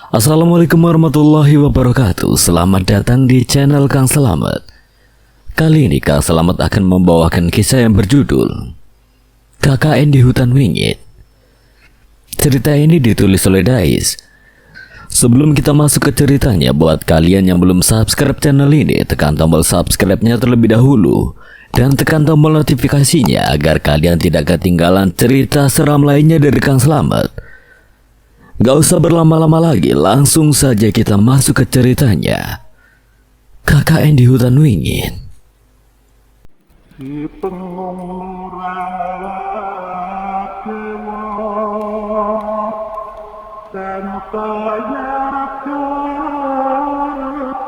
Assalamualaikum warahmatullahi wabarakatuh. Selamat datang di channel Kang Selamat. Kali ini Kang Selamat akan membawakan kisah yang berjudul KKN di Hutan Wingit. Cerita ini ditulis oleh Dais. Sebelum kita masuk ke ceritanya, buat kalian yang belum subscribe channel ini, tekan tombol subscribe-nya terlebih dahulu dan tekan tombol notifikasinya agar kalian tidak ketinggalan cerita seram lainnya dari Kang Selamat. Gak usah berlama-lama lagi, langsung saja kita masuk ke ceritanya. KKN di Hutan Wingit. Si pengung nurah dewa dan saya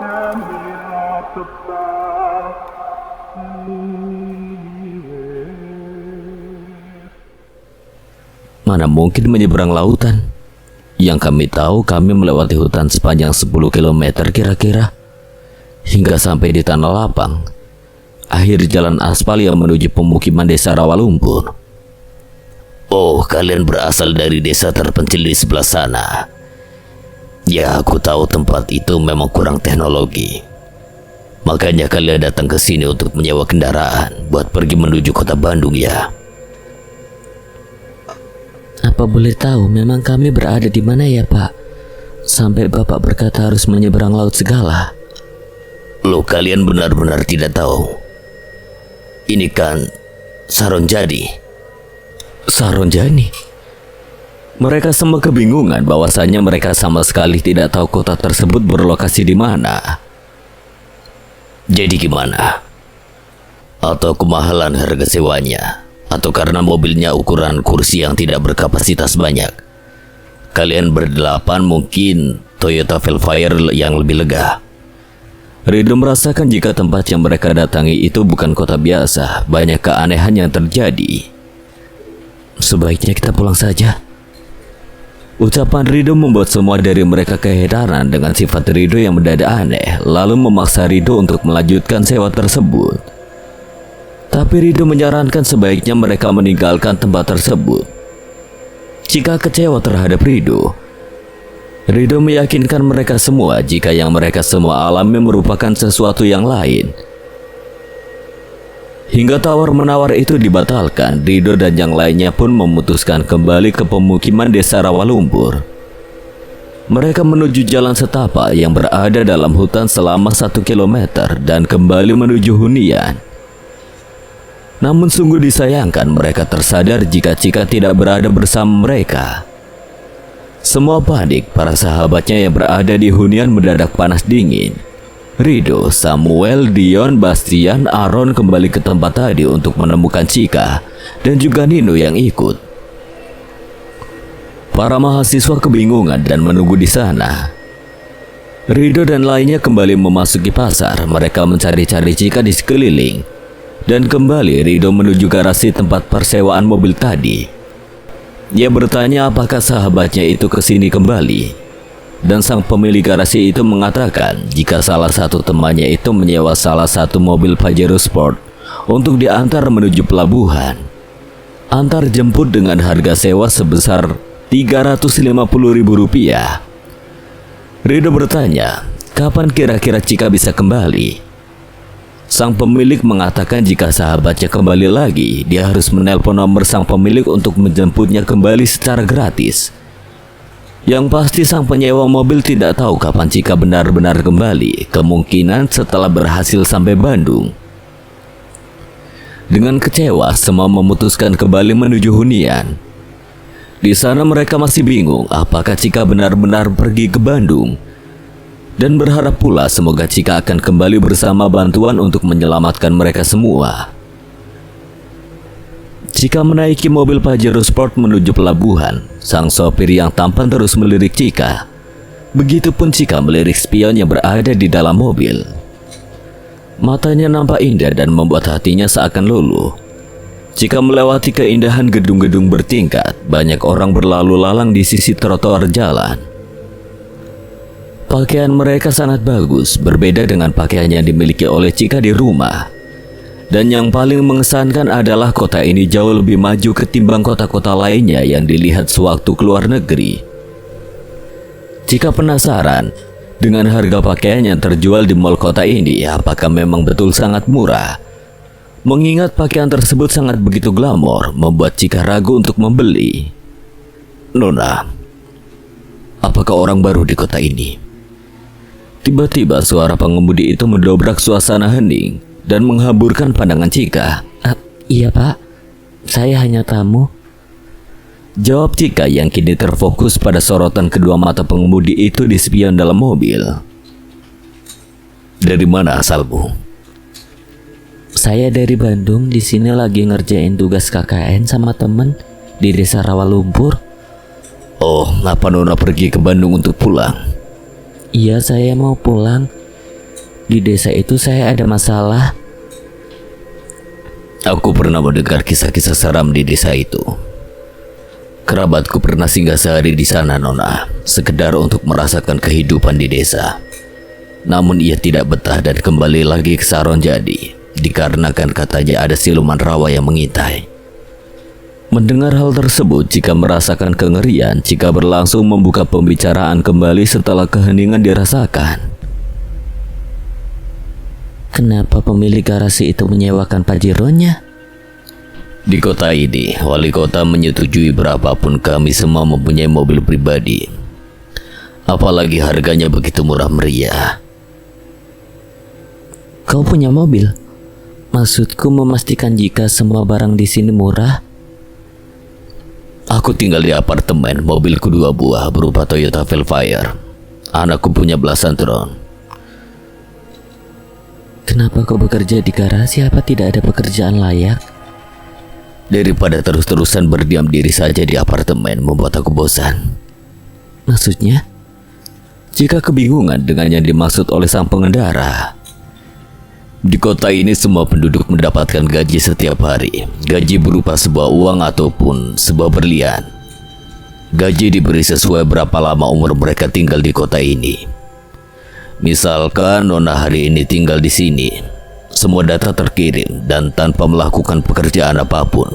dan bila tepat Mana mungkin menyeberang lautan? Yang kami tahu, kami melewati hutan sepanjang 10 km kira-kira, hingga sampai di Tanah Lapang, akhir jalan aspal yang menuju pemukiman desa Rawalumpur. Oh, kalian berasal dari desa terpencil di sebelah sana. Ya, aku tahu tempat itu memang kurang teknologi. Makanya kalian datang ke sini untuk menyewa kendaraan buat pergi menuju kota Bandung ya. Apa boleh tahu memang kami berada di mana ya Pak? Sampai Bapak berkata harus menyeberang laut segala. Loh, kalian benar-benar tidak tahu. Ini kan Saronjadi. Saronjadi? Mereka semua kebingungan bahwasanya mereka sama sekali tidak tahu kota tersebut berlokasi di mana. Jadi gimana? Atau kemahalan harga sewanya? Atau karena mobilnya ukuran kursi yang tidak berkapasitas banyak? Kalian berdelapan mungkin Toyota Velfire yang lebih lega. Rido merasakan jika tempat yang mereka datangi itu bukan kota biasa. Banyak keanehan yang terjadi. Sebaiknya kita pulang saja. Ucapan Rido membuat semua dari mereka keheranan dengan sifat Rido yang mendadak aneh, lalu memaksa Rido untuk melanjutkan sewa tersebut. Tapi Rido menyarankan sebaiknya mereka meninggalkan tempat tersebut. Jika kecewa terhadap Rido meyakinkan mereka semua jika yang mereka semua alami merupakan sesuatu yang lain. Hingga tawar-menawar itu dibatalkan, Rido dan yang lainnya pun memutuskan kembali ke pemukiman desa Rawalumpur. Mereka menuju jalan setapak yang berada dalam hutan selama 1 km dan kembali menuju hunian. Namun sungguh disayangkan mereka tersadar jika Cika tidak berada bersama mereka. Semua panik, para sahabatnya yang berada di hunian mendadak panas dingin. Rido, Samuel, Dion, Bastian, Aaron kembali ke tempat tadi untuk menemukan Cika dan juga Nino yang ikut. Para mahasiswa kebingungan dan menunggu di sana. Rido dan lainnya kembali memasuki pasar. Mereka mencari-cari Cika di sekeliling. Dan kembali Rido menuju garasi tempat persewaan mobil tadi. Dia bertanya apakah sahabatnya itu ke sini kembali. Dan sang pemilik garasi itu mengatakan jika salah satu temannya itu menyewa salah satu mobil Pajero Sport untuk diantar menuju pelabuhan. Antar jemput dengan harga sewa sebesar Rp350.000. Rido bertanya, kapan kira-kira Cika bisa kembali? Sang pemilik mengatakan jika sahabatnya kembali lagi, dia harus menelpon nomor sang pemilik untuk menjemputnya kembali secara gratis. Yang pasti sang penyewa mobil tidak tahu kapan Cika benar-benar kembali, kemungkinan setelah berhasil sampai Bandung. Dengan kecewa, semua memutuskan kembali menuju hunian. Di sana mereka masih bingung apakah Cika benar-benar pergi ke Bandung. Dan berharap pula semoga Cika akan kembali bersama bantuan untuk menyelamatkan mereka semua. Cika menaiki mobil Pajero Sport menuju pelabuhan. Sang sopir yang tampan terus melirik Cika. Begitupun Cika melirik spion yang berada di dalam mobil. Matanya nampak indah dan membuat hatinya seakan luluh. Cika melewati keindahan gedung-gedung bertingkat. Banyak orang berlalu lalang di sisi trotoar jalan. Pakaian mereka sangat bagus, berbeda dengan pakaian yang dimiliki oleh Cika di rumah. Dan yang paling mengesankan adalah kota ini jauh lebih maju ketimbang kota-kota lainnya yang dilihat sewaktu keluar negeri. Jika penasaran dengan harga pakaian yang terjual di mal kota ini, apakah memang betul sangat murah? Mengingat pakaian tersebut sangat begitu glamor, membuat Cika ragu untuk membeli. Nona, apakah orang baru di kota ini? Tiba-tiba suara pengemudi itu mendobrak suasana hening dan menghamburkan pandangan Cika. Iya pak, saya hanya tamu. Jawab Cika yang kini terfokus pada sorotan kedua mata pengemudi itu di spion dalam mobil. Dari mana asalmu? Saya dari Bandung, di sini lagi ngerjain tugas KKN sama temen di desa Rawalumpur. Oh, apa Nona pergi ke Bandung untuk pulang? Iya, saya mau pulang. Di desa itu saya ada masalah. Aku pernah mendengar kisah-kisah seram di desa itu. Kerabatku pernah singgah sehari di sana, Nona, sekedar untuk merasakan kehidupan di desa. Namun ia tidak betah dan kembali lagi ke Saronjadi, dikarenakan katanya ada siluman rawa yang mengintai. Mendengar hal tersebut, Cika merasakan kengerian. Cika berlangsung membuka pembicaraan kembali setelah keheningan dirasakan. Kenapa pemilik garasi itu menyewakan pajironnya? Di kota ini, wali kota menyetujui berapapun kami semua mempunyai mobil pribadi. Apalagi harganya begitu murah meriah. Kau punya mobil? Maksudku memastikan jika semua barang di sini murah. Aku tinggal di apartemen, mobilku 2 buah berupa Toyota Velfire. Anakku punya belasan drone. Kenapa kau bekerja di garasi? Apa tidak ada pekerjaan layak? Daripada terus-terusan berdiam diri saja di apartemen membuat aku bosan. Maksudnya? Jika kebingungan dengan yang dimaksud oleh sang pengendara. Di kota ini semua penduduk mendapatkan gaji setiap hari. Gaji berupa sebuah uang ataupun sebuah berlian. Gaji diberi sesuai berapa lama umur mereka tinggal di kota ini. Misalkan Nona hari ini tinggal di sini. Semua data terkirim dan tanpa melakukan pekerjaan apapun,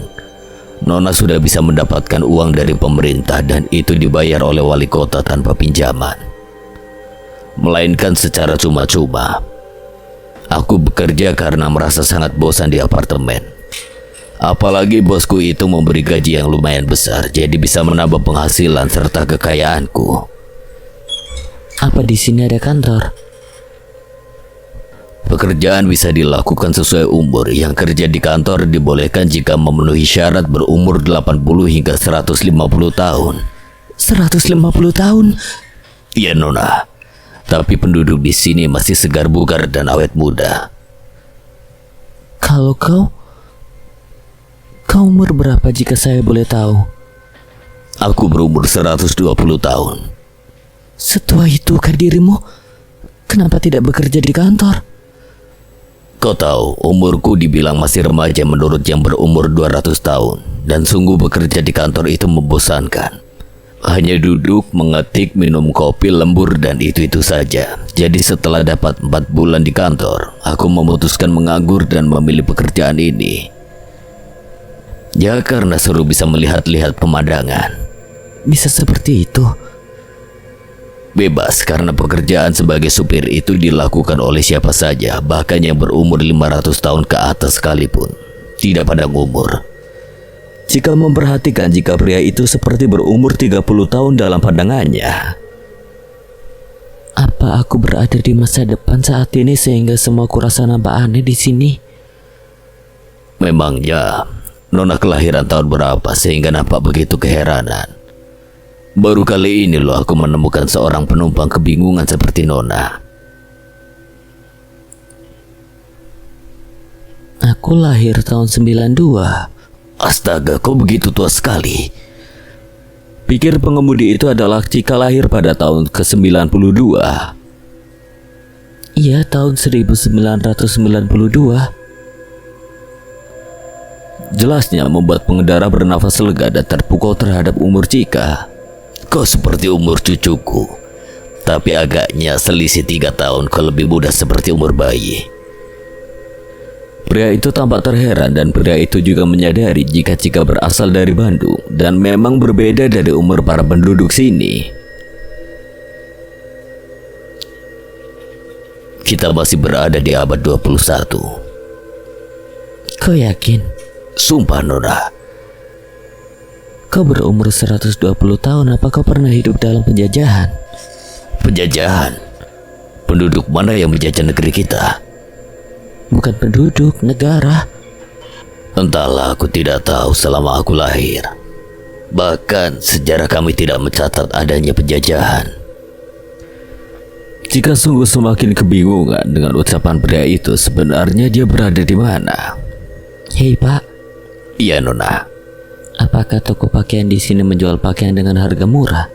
Nona sudah bisa mendapatkan uang dari pemerintah dan itu dibayar oleh wali kota tanpa pinjaman, melainkan secara cuma-cuma. Aku bekerja karena merasa sangat bosan di apartemen. Apalagi bosku itu memberi gaji yang lumayan besar, jadi bisa menambah penghasilan serta kekayaanku. Apa di sini ada kantor? Pekerjaan bisa dilakukan sesuai umur. Yang kerja di kantor dibolehkan jika memenuhi syarat berumur 80 hingga 150 tahun. 150 tahun? Iya Nona. Tapi penduduk di sini masih segar bugar dan awet muda. Kalau kau umur berapa jika saya boleh tahu? Aku berumur 120 tahun. Setua itukah dirimu? Kenapa tidak bekerja di kantor? Kau tahu, umurku dibilang masih remaja menurut yang berumur 200 tahun. Dan sungguh bekerja di kantor itu membosankan. Hanya duduk, mengetik, minum kopi, lembur, dan itu-itu saja. Jadi setelah dapat 4 bulan di kantor, aku memutuskan menganggur dan memilih pekerjaan ini. Ya karena seru bisa melihat-lihat pemandangan. Bisa seperti itu? Bebas karena pekerjaan sebagai supir itu dilakukan oleh siapa saja, bahkan yang berumur 500 tahun ke atas sekalipun. Tidak pandang umur. Jika memperhatikan jika pria itu seperti berumur 30 tahun dalam pandangannya. Apa aku berada di masa depan saat ini sehingga semua kurasa nampak aneh di sini? Memangnya Nona kelahiran tahun berapa sehingga nampak begitu keheranan? Baru kali ini loh aku menemukan seorang penumpang kebingungan seperti Nona. Aku lahir tahun 92. Astaga, kok begitu tua sekali? Pikir pengemudi itu adalah Cika lahir pada tahun ke-92. Iya, tahun 1992. Jelasnya membuat pengendara bernafas lega dan terpukau terhadap umur Cika. Kau seperti umur cucuku, tapi agaknya selisih 3 tahun kau lebih muda seperti umur bayi. Pria itu tampak terheran dan pria itu juga menyadari jika Cika berasal dari Bandung dan memang berbeda dari umur para penduduk sini. Kita masih berada di abad 21. Kau yakin? Sumpah Nona. Kau berumur 120 tahun, apa kau pernah hidup dalam penjajahan? Penjajahan? Penduduk mana yang menjajah negeri kita? Bukan penduduk, negara. Entahlah, aku tidak tahu selama aku lahir. Bahkan sejarah kami tidak mencatat adanya penjajahan. Jika sungguh semakin kebingungan dengan ucapan pria itu, sebenarnya dia berada di mana? Hei Pak. Iya Nona. Apakah toko pakaian di sini menjual pakaian dengan harga murah?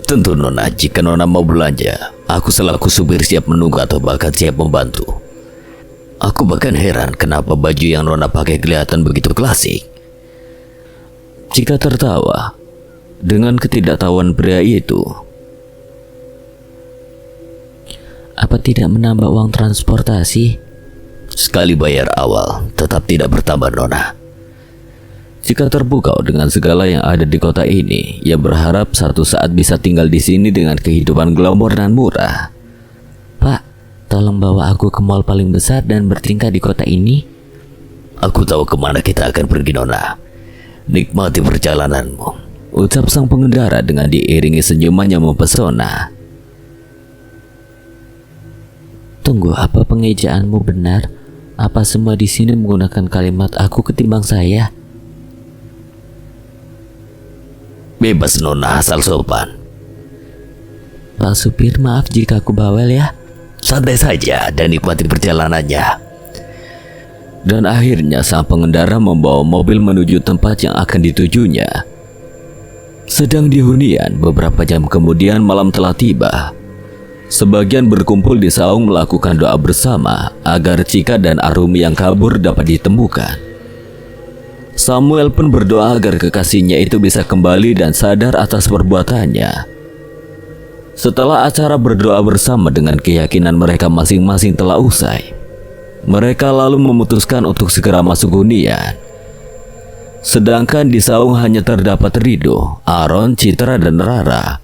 Tentu Nona, jika Nona mau belanja, aku selaku supir siap menunggu atau bahkan siap membantu. Aku bahkan heran kenapa baju yang Nona pakai kelihatan begitu klasik. Jika tertawa dengan ketidaktahuan pria itu, apa tidak menambah uang transportasi? Sekali bayar awal, tetap tidak bertambah Nona. Jika terpukau dengan segala yang ada di kota ini, ia berharap satu saat bisa tinggal di sini dengan kehidupan glamor dan murah. Pak, tolong bawa aku ke mall paling besar dan bertingkah di kota ini. Aku tahu kemana kita akan pergi Nona. Nikmati perjalananmu, ucap sang pengendara dengan diiringi senyuman yang mempesona. Tunggu, apa pengejaanmu benar? Apa semua di sini menggunakan kalimat aku ketimbang saya? Bebas Nona, asal sopan. Pak supir, maaf jika aku bawel ya. Santai saja dan nikmati perjalanannya. Dan akhirnya sang pengendara membawa mobil menuju tempat yang akan ditujunya. Sedang di hunian, beberapa jam kemudian malam telah tiba. Sebagian berkumpul di saung melakukan doa bersama agar Chika dan Arumi yang kabur dapat ditemukan. Samuel pun berdoa agar kekasihnya itu bisa kembali dan sadar atas perbuatannya. Setelah acara berdoa bersama dengan keyakinan mereka masing-masing telah usai, mereka lalu memutuskan untuk segera masuk hunian. Sedangkan di saung hanya terdapat Rido, Aaron, Citra, dan Rara.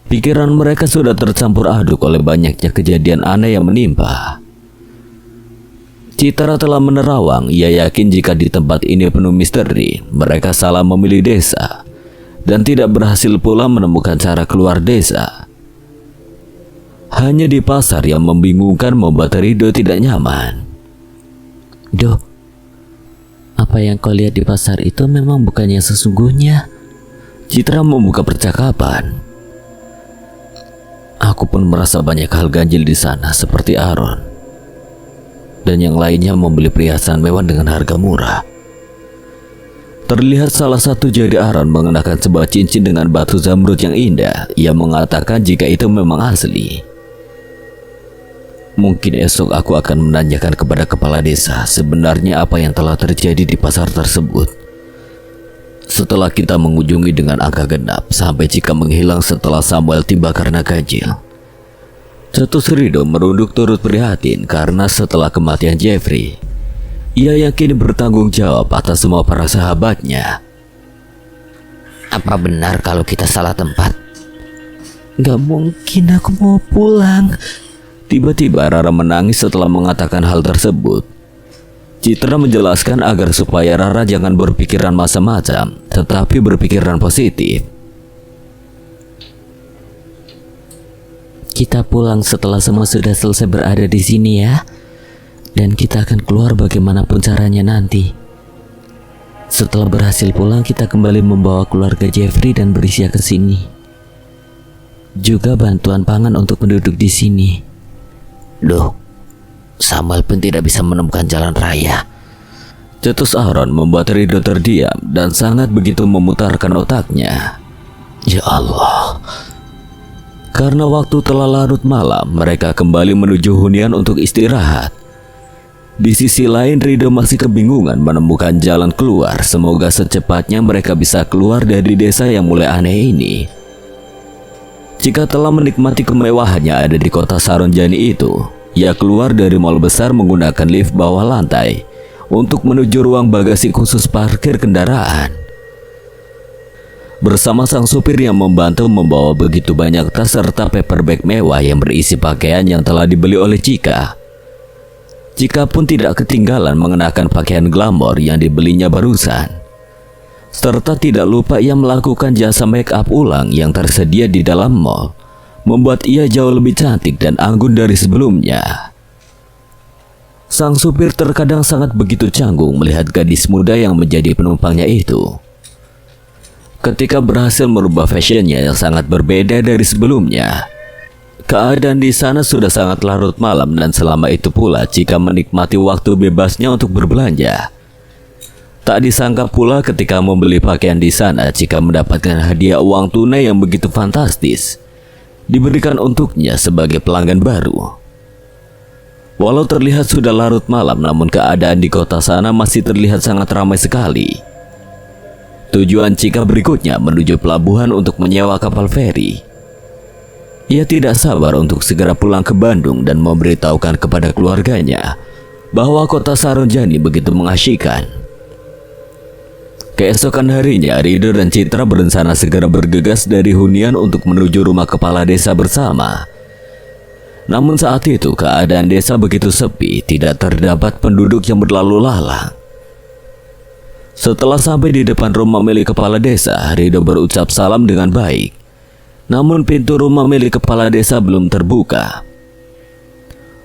Pikiran mereka sudah tercampur aduk oleh banyaknya kejadian aneh yang menimpa. Citra telah menerawang, ia yakin jika di tempat ini penuh misteri, mereka salah memilih desa dan tidak berhasil pula menemukan cara keluar desa. Hanya di pasar yang membingungkan membuat Rido tidak nyaman. Doh, apa yang kau lihat di pasar itu memang bukan yang sesungguhnya. Citra membuka percakapan. Aku pun merasa banyak hal ganjil di sana seperti Aaron dan yang lainnya membeli perhiasan mewah dengan harga murah. Terlihat salah satu jari Aaron mengenakan sebuah cincin dengan batu zamrud yang indah. Ia mengatakan jika itu memang asli. Mungkin esok aku akan menanyakan kepada kepala desa sebenarnya apa yang telah terjadi di pasar tersebut. Setelah kita mengunjungi dengan angka genap sampai Chika menghilang setelah Samuel tiba karena ganjil. Cetus Rido merunduk turut prihatin karena setelah kematian Jeffrey, ia yakin bertanggung jawab atas semua para sahabatnya. Apa benar kalau kita salah tempat? Gak mungkin, aku mau pulang. Tiba-tiba Rara menangis setelah mengatakan hal tersebut. Citra menjelaskan agar supaya Rara jangan berpikiran macam-macam, tetapi berpikiran positif. Kita pulang setelah semua sudah selesai berada di sini ya. Dan kita akan keluar bagaimanapun caranya nanti. Setelah berhasil pulang, kita kembali membawa keluarga Jeffrey dan Berisia ke sini. Juga bantuan pangan untuk penduduk di sini. Loh, Samuel pun tidak bisa menemukan jalan raya. Cetus Aaron membuat Rido terdiam dan sangat begitu memutarkan otaknya. Ya Allah. Karena waktu telah larut malam, mereka kembali menuju hunian untuk istirahat. Di sisi lain, Rido masih kebingungan menemukan jalan keluar. Semoga secepatnya mereka bisa keluar dari desa yang mulai aneh ini. Jika telah menikmati kemewahannya ada di kota Saronjani itu, ia keluar dari mal besar menggunakan lift bawah lantai untuk menuju ruang bagasi khusus parkir kendaraan. bersama sang supir yang membantu membawa begitu banyak tas serta paperback mewah yang berisi pakaian yang telah dibeli oleh Chika. Chika pun tidak ketinggalan mengenakan pakaian glamor yang dibelinya barusan. Serta tidak lupa ia melakukan jasa make up ulang yang tersedia di dalam mall, membuat ia jauh lebih cantik dan anggun dari sebelumnya. Sang supir terkadang sangat begitu canggung melihat gadis muda yang menjadi penumpangnya itu. Ketika berhasil merubah fashionnya yang sangat berbeda dari sebelumnya, keadaan di sana sudah sangat larut malam dan selama itu pula Chika menikmati waktu bebasnya untuk berbelanja. Tak disangka pula ketika membeli pakaian di sana, Chika mendapatkan hadiah uang tunai yang begitu fantastis, diberikan untuknya sebagai pelanggan baru. Walau terlihat sudah larut malam, namun keadaan di kota sana masih terlihat sangat ramai sekali. Tujuan Chika berikutnya menuju pelabuhan untuk menyewa kapal feri. Ia tidak sabar untuk segera pulang ke Bandung dan memberitahukan kepada keluarganya bahwa kota Sarojani begitu mengasyikkan. Keesokan harinya, Rido dan Citra berencana segera bergegas dari hunian untuk menuju rumah kepala desa bersama. Namun saat itu keadaan desa begitu sepi, tidak terdapat penduduk yang berlalu lalang. Setelah sampai di depan rumah milik kepala desa, Rido berucap salam dengan baik. Namun pintu rumah milik kepala desa belum terbuka.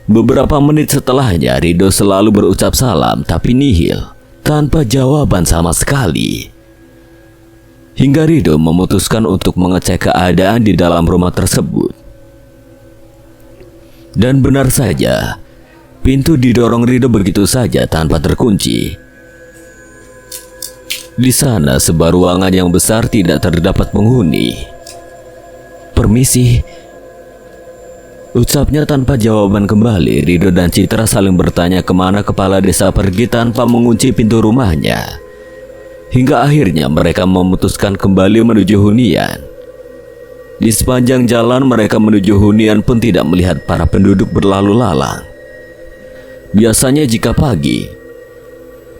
Beberapa menit setelahnya, Rido selalu berucap salam tapi nihil, tanpa jawaban sama sekali. Hingga Rido memutuskan untuk mengecek keadaan di dalam rumah tersebut. Dan benar saja, pintu didorong Rido begitu saja tanpa terkunci. Di sana sebuah ruangan yang besar tidak terdapat penghuni. "Permisi," ucapnya tanpa jawaban kembali. Rido dan Citra saling bertanya kemana kepala desa pergi tanpa mengunci pintu rumahnya. Hingga akhirnya mereka memutuskan kembali menuju hunian. Di sepanjang jalan mereka menuju hunian pun tidak melihat para penduduk berlalu lalang. Biasanya jika pagi,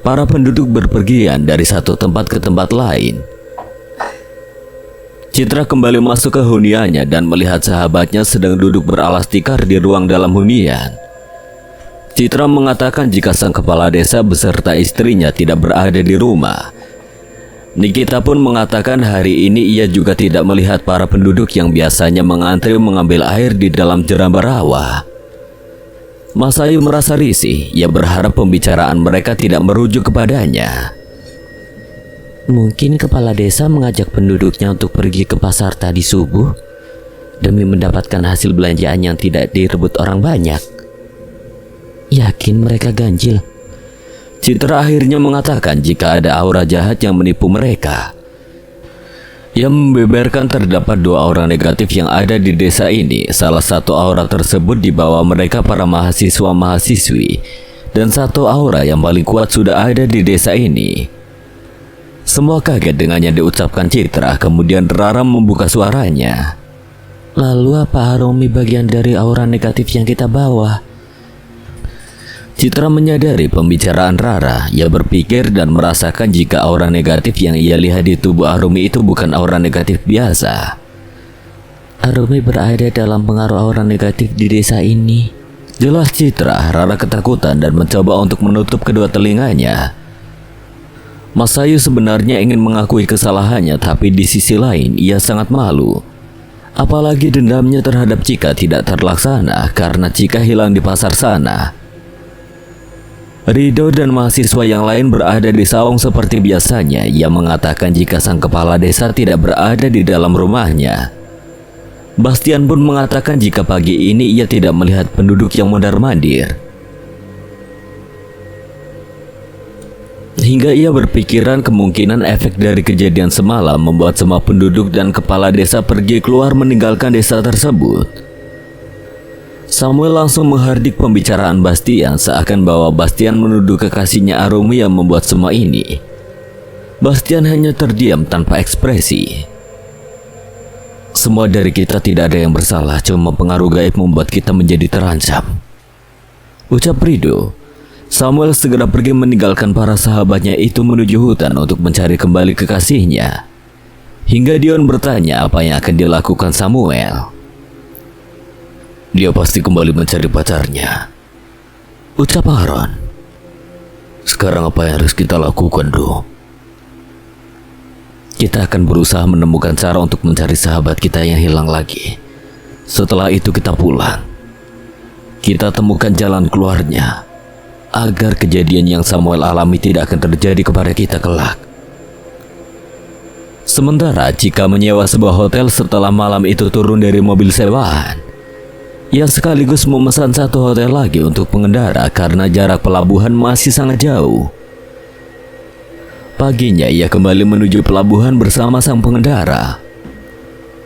para penduduk berpergian dari satu tempat ke tempat lain. Citra kembali masuk ke huniannya dan melihat sahabatnya sedang duduk beralas tikar di ruang dalam hunian. Citra mengatakan jika sang kepala desa beserta istrinya tidak berada di rumah. Nikita pun mengatakan hari ini ia juga tidak melihat para penduduk yang biasanya mengantri mengambil air di dalam jerambar rawa. Mas Ayu merasa risih. Ia berharap pembicaraan mereka tidak merujuk kepadanya. Mungkin kepala desa mengajak penduduknya untuk pergi ke pasar tadi subuh demi mendapatkan hasil belanjaan yang tidak direbut orang banyak. Yakin mereka ganjil. Citra akhirnya mengatakan jika ada aura jahat yang menipu mereka. Ia membeberkan terdapat 2 aura negatif yang ada di desa ini. Salah satu aura tersebut dibawa mereka para mahasiswa-mahasiswi, dan satu aura yang paling kuat sudah ada di desa ini. Semua kaget dengan yang diucapkan Citra. Kemudian Rara membuka suaranya. "Lalu apa Haromi bagian dari aura negatif yang kita bawa?" Citra menyadari pembicaraan Rara. Ia berpikir dan merasakan jika aura negatif yang ia lihat di tubuh Arumi itu bukan aura negatif biasa. Arumi berada dalam pengaruh aura negatif di desa ini. Jelas Citra. Rara ketakutan dan mencoba untuk menutup kedua telinganya. Mas Ayu sebenarnya ingin mengakui kesalahannya, tapi di sisi lain ia sangat malu. Apalagi dendamnya terhadap Chika tidak terlaksana karena Chika hilang di pasar sana. Rido dan mahasiswa yang lain berada di saung seperti biasanya. Ia mengatakan jika sang kepala desa tidak berada di dalam rumahnya. Bastian pun mengatakan jika pagi ini ia tidak melihat penduduk yang mondar-mandir. Hingga ia berpikiran kemungkinan efek dari kejadian semalam membuat semua penduduk dan kepala desa pergi keluar meninggalkan desa tersebut. Samuel langsung menghardik pembicaraan Bastian, seakan bahwa Bastian menuduh kekasihnya Arumi yang membuat semua ini. Bastian hanya terdiam tanpa ekspresi. "Semua dari kita tidak ada yang bersalah, cuma pengaruh gaib membuat kita menjadi terancam," ucap Rido. Samuel segera pergi meninggalkan para sahabatnya itu menuju hutan untuk mencari kembali kekasihnya. Hingga Dion bertanya apa yang akan dilakukan Samuel. Dia pasti kembali mencari pacarnya, ucap Aaron. Sekarang apa yang harus kita lakukan, Bro? Kita akan berusaha menemukan cara untuk mencari sahabat kita yang hilang lagi. Setelah itu kita pulang. Kita temukan jalan keluarnya, agar kejadian yang Samuel alami tidak akan terjadi kepada kita kelak. Sementara Chika menyewa sebuah hotel setelah malam itu turun dari mobil sewaan. Ia sekaligus memesan satu hotel lagi untuk pengendara karena jarak pelabuhan masih sangat jauh. Paginya ia kembali menuju pelabuhan bersama sang pengendara.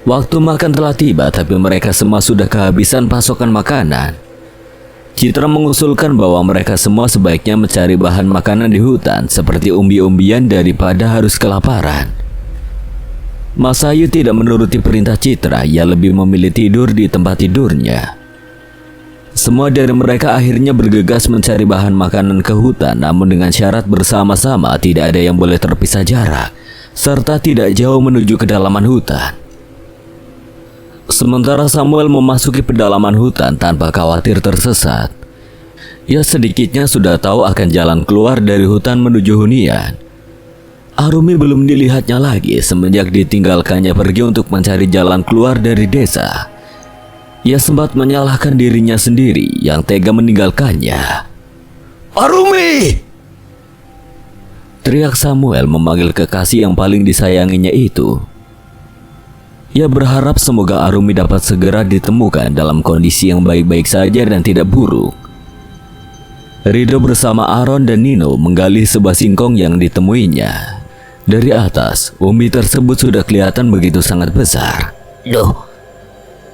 Waktu makan telah tiba, tapi mereka semua sudah kehabisan pasokan makanan. Citra mengusulkan bahwa mereka semua sebaiknya mencari bahan makanan di hutan seperti umbi-umbian daripada harus kelaparan. Masayu tidak menuruti perintah Citra, ia lebih memilih tidur di tempat tidurnya. Semua dari mereka akhirnya bergegas mencari bahan makanan ke hutan, namun dengan syarat bersama-sama tidak ada yang boleh terpisah jarak, serta tidak jauh menuju kedalaman hutan. Sementara Samuel memasuki pedalaman hutan tanpa khawatir tersesat. Ia sedikitnya sudah tahu akan jalan keluar dari hutan menuju hunian. Arumi belum dilihatnya lagi semenjak ditinggalkannya pergi untuk mencari jalan keluar dari desa. Ia sempat menyalahkan dirinya sendiri yang tega meninggalkannya. Arumi! Teriak Samuel memanggil kekasih yang paling disayanginya itu. Ia berharap semoga Arumi dapat segera ditemukan dalam kondisi yang baik-baik saja dan tidak buruk. Rido bersama Aaron dan Nino menggali sebuah singkong yang ditemuinya. Dari atas, umbi tersebut sudah kelihatan begitu sangat besar. Loh,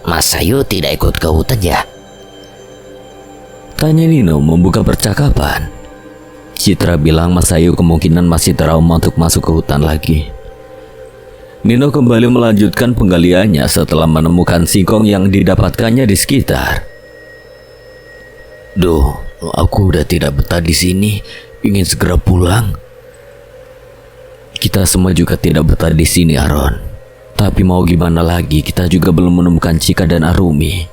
Mas Sayu tidak ikut ke hutan ya? Tanya Nino membuka percakapan. Citra bilang Mas Sayu kemungkinan masih trauma untuk masuk ke hutan lagi. Nino kembali melanjutkan penggaliannya setelah menemukan singkong yang didapatkannya di sekitar. Duh, aku udah tidak betah di sini, ingin segera pulang. Kita semua juga tidak betah di sini, Aaron. Tapi mau gimana lagi, kita juga belum menemukan Chika dan Arumi.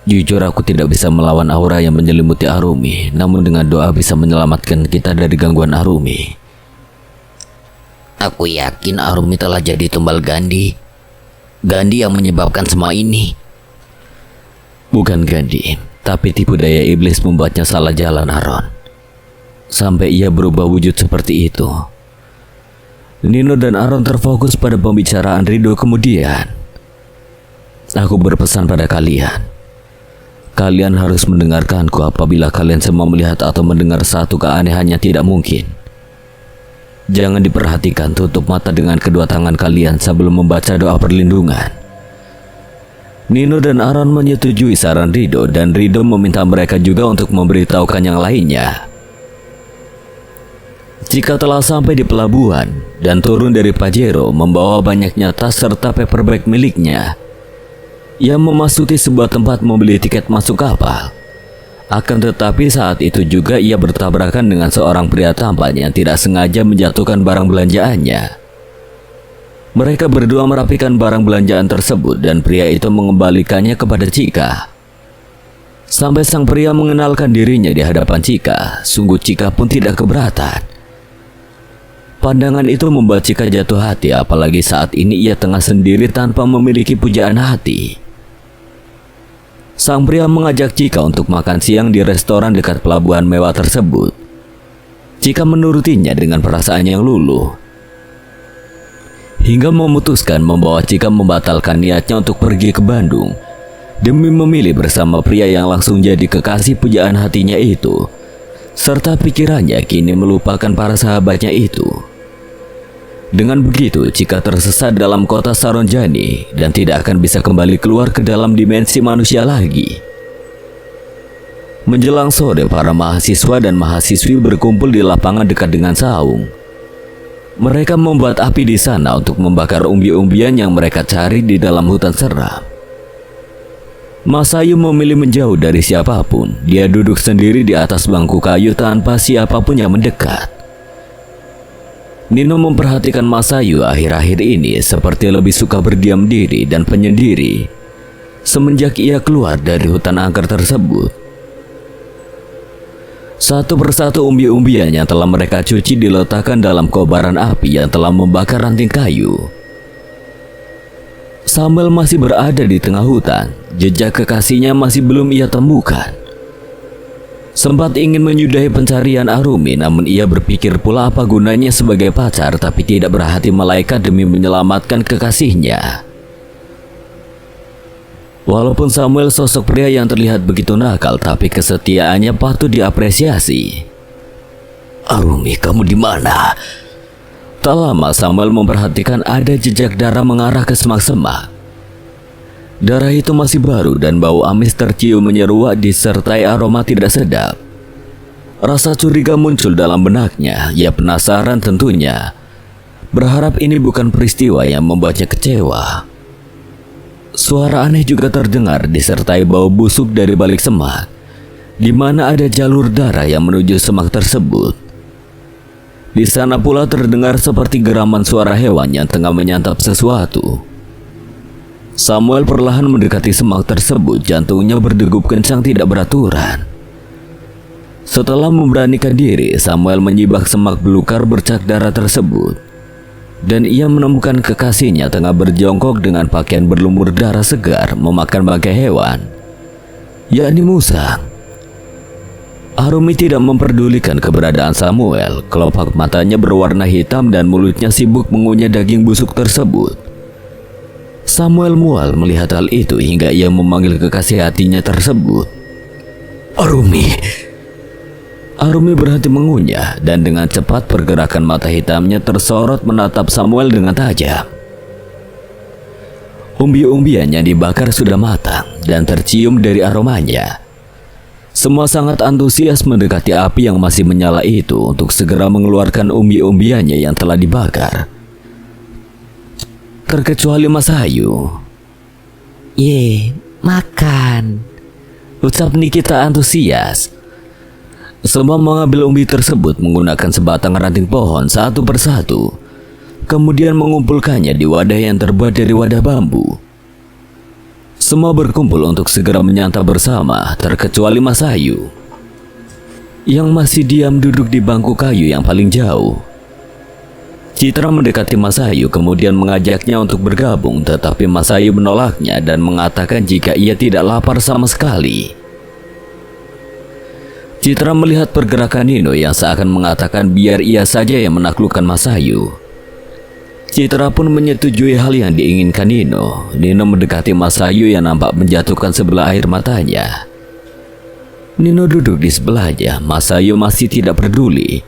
Jujur aku tidak bisa melawan aura yang menyelimuti Arumi, namun dengan doa bisa menyelamatkan kita dari gangguan Arumi. Aku yakin Arumi telah jadi tumbal Gandhi. Gandhi yang menyebabkan semua ini. Bukan Gandhi, tapi tipu daya iblis membuatnya salah jalan, Aaron. Sampai ia berubah wujud seperti itu. Nino dan Aaron terfokus pada pembicaraan Rido kemudian. Aku berpesan pada kalian. Kalian harus mendengarkanku apabila kalian semua melihat atau mendengar satu keanehan yang tidak mungkin. Jangan diperhatikan, tutup mata dengan kedua tangan kalian sebelum membaca doa perlindungan. Nino dan Aaron menyetujui saran Rido dan Rido meminta mereka juga untuk memberitahukan yang lainnya. Jika telah sampai di pelabuhan dan turun dari Pajero membawa banyaknya tas serta paperback miliknya, ia memasuki sebuah tempat membeli tiket masuk kapal. Akan tetapi saat itu juga ia bertabrakan dengan seorang pria tampan yang tidak sengaja menjatuhkan barang belanjaannya. Mereka berdua merapikan barang belanjaan tersebut dan pria itu mengembalikannya kepada Chika. Sampai sang pria mengenalkan dirinya di hadapan Chika, sungguh Chika pun tidak keberatan. Pandangan itu membuat Chika jatuh hati, apalagi saat ini ia tengah sendiri tanpa memiliki pujaan hati. Sang pria mengajak Chika untuk makan siang di restoran dekat pelabuhan mewah tersebut. Chika menurutinya dengan perasaan yang luluh. Hingga memutuskan membawa Chika membatalkan niatnya untuk pergi ke Bandung demi memilih bersama pria yang langsung jadi kekasih pujaan hatinya itu, serta pikirannya kini melupakan para sahabatnya itu. Dengan begitu, Chika tersesat dalam kota Saronjani dan tidak akan bisa kembali keluar ke dalam dimensi manusia lagi. Menjelang sore, para mahasiswa dan mahasiswi berkumpul di lapangan dekat dengan saung. Mereka membuat api di sana untuk membakar umbi-umbian yang mereka cari di dalam hutan seram. Masayu memilih menjauh dari siapapun. Dia duduk sendiri di atas bangku kayu tanpa siapapun yang mendekat. Nino memperhatikan Masayu akhir-akhir ini seperti lebih suka berdiam diri dan penyendiri semenjak ia keluar dari hutan angker tersebut. Satu persatu umbi-umbian yang telah mereka cuci diletakkan dalam kobaran api yang telah membakar ranting kayu. Samuel masih berada di tengah hutan, jejak kekasihnya masih belum ia temukan. Sempat ingin menyudahi pencarian Arumi, namun ia berpikir pula apa gunanya sebagai pacar tapi tidak berhati malaikat demi menyelamatkan kekasihnya. Walaupun Samuel sosok pria yang terlihat begitu nakal, tapi kesetiaannya patut diapresiasi. Arumi, kamu di mana? Tak lama Samuel memperhatikan ada jejak darah mengarah ke semak-semak. Darah itu masih baru dan bau amis tercium menyeruak disertai aroma tidak sedap. Rasa curiga muncul dalam benaknya. Ia penasaran tentunya. Berharap ini bukan peristiwa yang membuatnya kecewa. Suara aneh juga terdengar disertai bau busuk dari balik semak, di mana ada jalur darah yang menuju semak tersebut. Di sana pula terdengar seperti geraman suara hewan yang tengah menyantap sesuatu. Samuel perlahan mendekati semak tersebut, jantungnya berdegup kencang tidak beraturan. Setelah memberanikan diri, Samuel menyibak semak belukar bercak darah tersebut. Dan ia menemukan kekasihnya tengah berjongkok dengan pakaian berlumur darah segar memakan bangkai hewan, yakni musang. Arumi tidak memperdulikan keberadaan Samuel. Kelopak matanya berwarna hitam dan mulutnya sibuk mengunyah daging busuk tersebut. Samuel mual melihat hal itu hingga ia memanggil kekasih hatinya tersebut. Arumi. Arumi berhenti mengunyah dan dengan cepat pergerakan mata hitamnya tersorot menatap Samuel dengan tajam. Umbi-umbian yang dibakar sudah matang dan tercium dari aromanya. Semua sangat antusias mendekati api yang masih menyala itu untuk segera mengeluarkan umbi-umbiannya yang telah dibakar. Terkecuali Masayu. Ye, makan. Ucap Nikita antusias. Semua mengambil umbi tersebut menggunakan sebatang ranting pohon satu persatu, kemudian mengumpulkannya di wadah yang terbuat dari wadah bambu. Semua berkumpul untuk segera menyantap bersama, terkecuali Masayu yang masih diam duduk di bangku kayu yang paling jauh. Citra mendekati Masayu kemudian mengajaknya untuk bergabung, tetapi Masayu menolaknya dan mengatakan jika ia tidak lapar sama sekali. Citra melihat pergerakan Nino yang seakan mengatakan biar ia saja yang menaklukkan Masayu. Citra pun menyetujui hal yang diinginkan Nino. Nino mendekati Masayu yang nampak menjatuhkan sebelah air matanya. Nino duduk di sebelahnya. Masayu masih tidak peduli.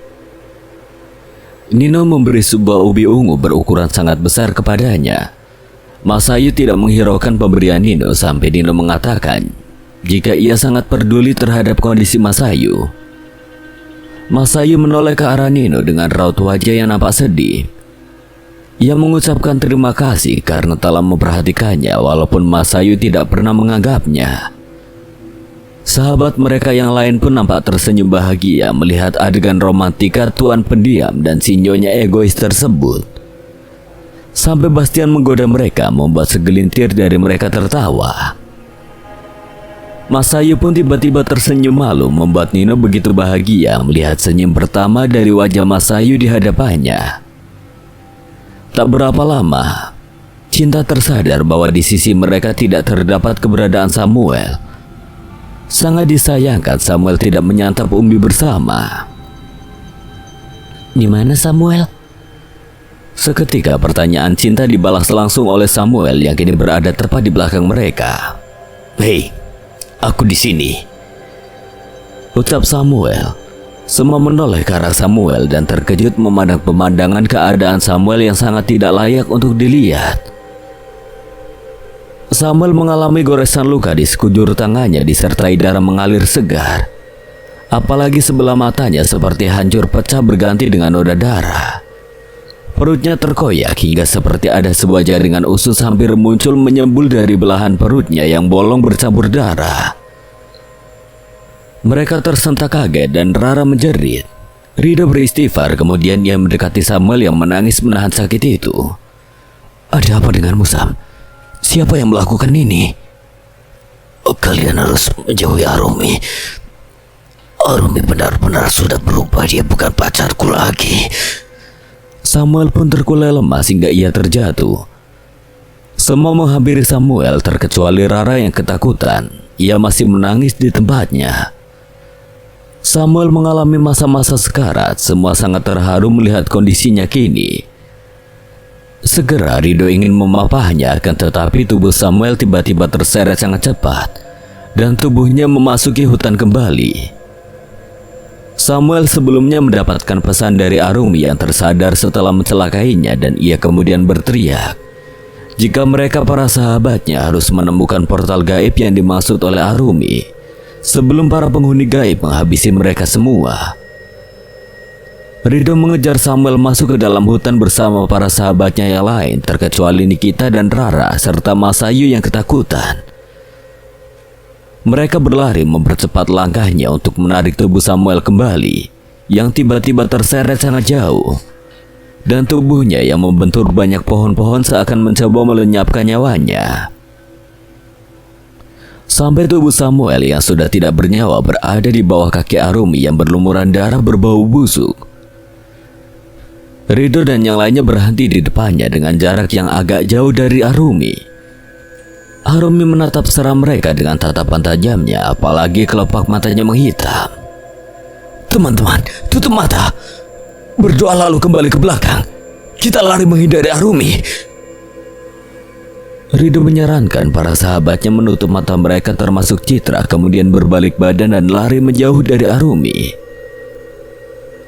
Nino memberi sebuah ubi ungu berukuran sangat besar kepadanya. Masayu tidak menghiraukan pemberian Nino sampai Nino mengatakan jika ia sangat peduli terhadap kondisi Masayu. Masayu menoleh ke arah Nino dengan raut wajah yang nampak sedih. Ia mengucapkan terima kasih karena telah memperhatikannya walaupun Masayu tidak pernah menganggapnya. Sahabat mereka yang lain pun nampak tersenyum bahagia melihat adegan romantika tuan pendiam dan si nyonya egois tersebut. Sampai Bastian menggoda mereka membuat segelintir dari mereka tertawa. Masayu pun tiba-tiba tersenyum malu membuat Nino begitu bahagia melihat senyum pertama dari wajah Masayu di hadapannya. Tak berapa lama, cinta tersadar bahwa di sisi mereka tidak terdapat keberadaan Samuel. Sangat disayangkan Samuel tidak menyantap umbi bersama. Di mana Samuel? Seketika pertanyaan cinta dibalas langsung oleh Samuel yang kini berada tepat di belakang mereka. Hei, aku di sini, ucap Samuel. Semua menoleh ke arah Samuel dan terkejut memandang pemandangan keadaan Samuel yang sangat tidak layak untuk dilihat. Samuel mengalami goresan luka di sekujur tangannya disertai darah mengalir segar. Apalagi sebelah matanya seperti hancur pecah berganti dengan noda darah. Perutnya terkoyak hingga seperti ada sebuah jaringan usus hampir muncul menyembul dari belahan perutnya yang bolong bercampur darah. Mereka tersentak kaget dan Rara menjerit. Rido beristighfar, kemudian ia mendekati Samuel yang menangis menahan sakit itu. Ada apa denganmu, Sam? Siapa yang melakukan ini? Kalian harus menjauhi Arumi. Arumi benar-benar sudah berubah, dia bukan pacarku lagi. Samuel pun terkulai lemas hingga ia terjatuh. Semua menghampiri Samuel terkecuali Rara yang ketakutan. Ia masih menangis di tempatnya. Samuel mengalami masa-masa sekarat. Semua sangat terharu melihat kondisinya kini. Segera Rido ingin memapahnya, akan tetapi tubuh Samuel tiba-tiba terseret sangat cepat dan tubuhnya memasuki hutan kembali. Samuel sebelumnya mendapatkan pesan dari Arumi yang tersadar setelah mencelakainya, dan ia kemudian berteriak jika mereka para sahabatnya harus menemukan portal gaib yang dimaksud oleh Arumi sebelum para penghuni gaib menghabisi mereka semua. Rido mengejar Samuel masuk ke dalam hutan bersama para sahabatnya yang lain, terkecuali Nikita dan Rara serta Masayu yang ketakutan. Mereka berlari mempercepat langkahnya untuk menarik tubuh Samuel kembali, yang tiba-tiba terseret sangat jauh, dan tubuhnya yang membentur banyak pohon-pohon seakan mencoba melenyapkan nyawanya. Sampai tubuh Samuel yang sudah tidak bernyawa berada di bawah kaki Arumi yang berlumuran darah berbau busuk. Rido dan yang lainnya berhenti di depannya dengan jarak yang agak jauh dari Arumi. Arumi menatap seram mereka dengan tatapan tajamnya, apalagi kelopak matanya menghitam. Teman-teman, tutup mata. Berdoa lalu kembali ke belakang. Kita lari menghindari Arumi. Rido menyarankan para sahabatnya menutup mata mereka termasuk Citra, kemudian berbalik badan dan lari menjauh dari Arumi.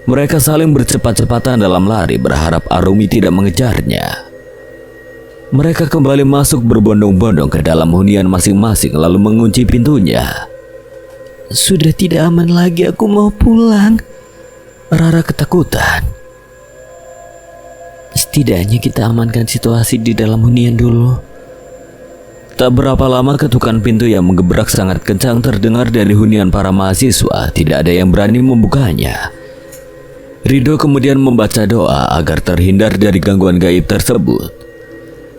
Mereka saling bercepat-cepatan dalam lari berharap Arumi tidak mengejarnya. Mereka kembali masuk berbondong-bondong ke dalam hunian masing-masing lalu mengunci pintunya. Sudah tidak aman lagi, aku mau pulang. Rara ketakutan. Setidaknya kita amankan situasi di dalam hunian dulu. Tak berapa lama ketukan pintu yang menggebrak sangat kencang terdengar dari hunian para mahasiswa. Tidak ada yang berani membukanya. Rido kemudian membaca doa agar terhindar dari gangguan gaib tersebut.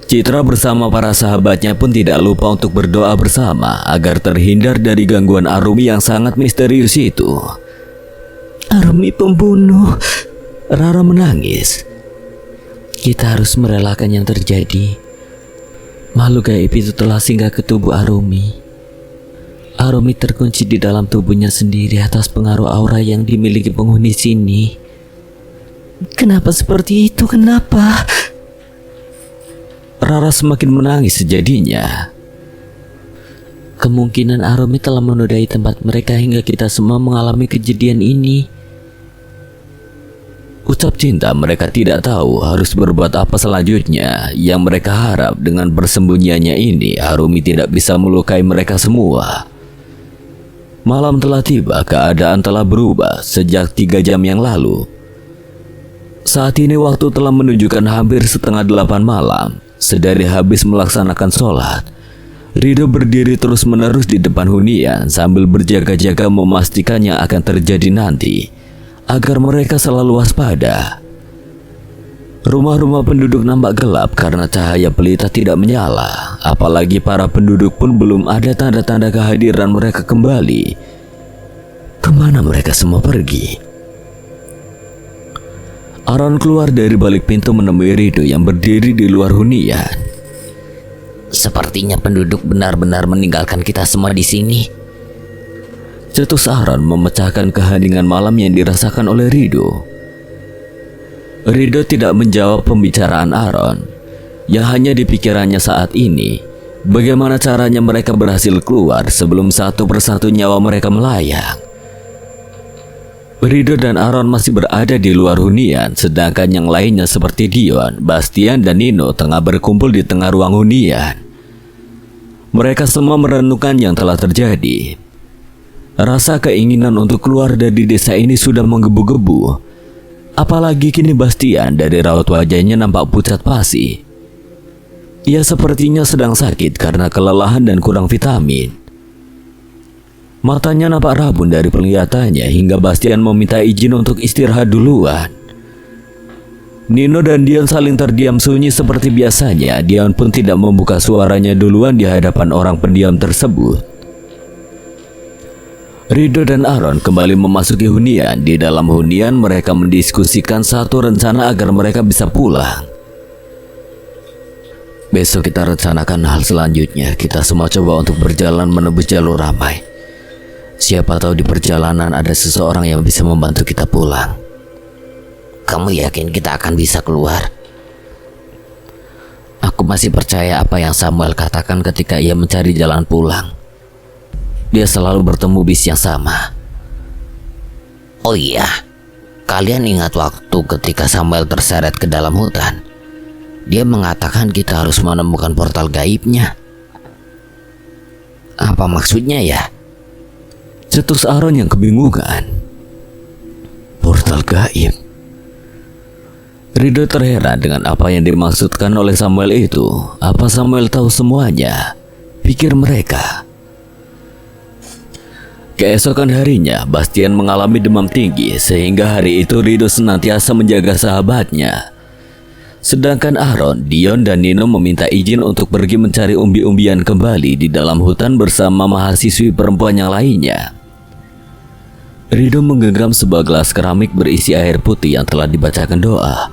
Citra bersama para sahabatnya pun tidak lupa untuk berdoa bersama agar terhindar dari gangguan Arumi yang sangat misterius itu. Arumi pembunuh. Rara menangis. Kita harus merelakan yang terjadi. Makhluk gaib itu telah singgah ke tubuh Arumi. Arumi terkunci di dalam tubuhnya sendiri atas pengaruh aura yang dimiliki penghuni sini. Kenapa seperti itu? Kenapa? Rara semakin menangis sejadinya. Kemungkinan Arumi telah menodai tempat mereka hingga kita semua mengalami kejadian ini. Ucap cinta mereka tidak tahu harus berbuat apa selanjutnya. Yang mereka harap dengan persembunyiannya ini Arumi tidak bisa melukai mereka semua. Malam telah tiba, keadaan telah berubah sejak 3 jam yang lalu. Saat ini waktu telah menunjukkan hampir setengah 8 malam. Sedari habis melaksanakan sholat, Rido berdiri terus-menerus di depan hunian sambil berjaga-jaga memastikan yang akan terjadi nanti, agar mereka selalu waspada. Rumah-rumah penduduk nampak gelap karena cahaya pelita tidak menyala. Apalagi para penduduk pun belum ada tanda-tanda kehadiran mereka kembali. Kemana mereka semua pergi? Aron keluar dari balik pintu menemui Rido yang berdiri di luar hunian. Sepertinya penduduk benar-benar meninggalkan kita semua di sini. Cetus Aron memecahkan keheningan malam yang dirasakan oleh Rido. Rido tidak menjawab pembicaraan Aron. Yang hanya di pikirannya saat ini, bagaimana caranya mereka berhasil keluar sebelum satu persatu nyawa mereka melayang. Rido dan Aron masih berada di luar hunian, sedangkan yang lainnya seperti Dion, Bastian, dan Nino tengah berkumpul di tengah ruang hunian. Mereka semua merenungkan yang telah terjadi. Rasa keinginan untuk keluar dari desa ini sudah menggebu-gebu. Apalagi kini Bastian dari raut wajahnya nampak pucat pasi. Ia sepertinya sedang sakit karena kelelahan dan kurang vitamin. Matanya nampak rabun dari penglihatannya hingga Bastian meminta izin untuk istirahat duluan. Nino dan Dion saling terdiam sunyi seperti biasanya. Dion pun tidak membuka suaranya duluan di hadapan orang pendiam tersebut. Rido dan Aaron kembali memasuki hunian. Di dalam hunian mereka mendiskusikan satu rencana agar mereka bisa pulang. Besok kita rencanakan hal selanjutnya. Kita semua coba untuk berjalan menembus jalur ramai. Siapa tahu di perjalanan ada seseorang yang bisa membantu kita pulang. Kamu yakin kita akan bisa keluar? Aku masih percaya apa yang Samuel katakan ketika ia mencari jalan pulang. Dia selalu bertemu bis yang sama. Oh iya, kalian ingat waktu ketika Samuel terseret ke dalam hutan? Dia mengatakan kita harus menemukan portal gaibnya. Apa maksudnya ya? Cetus Aaron yang kebingungan. Portal gaib. Rido terheran dengan apa yang dimaksudkan oleh Samuel itu. Apa Samuel tahu semuanya? Pikir mereka. Keesokan harinya, Bastian mengalami demam tinggi sehingga hari itu Rido senantiasa menjaga sahabatnya. Sedangkan Aaron, Dion, dan Nino meminta izin untuk pergi mencari umbi-umbian kembali di dalam hutan bersama mahasiswi perempuan yang lainnya. Rido menggenggam sebuah gelas keramik berisi air putih yang telah dibacakan doa.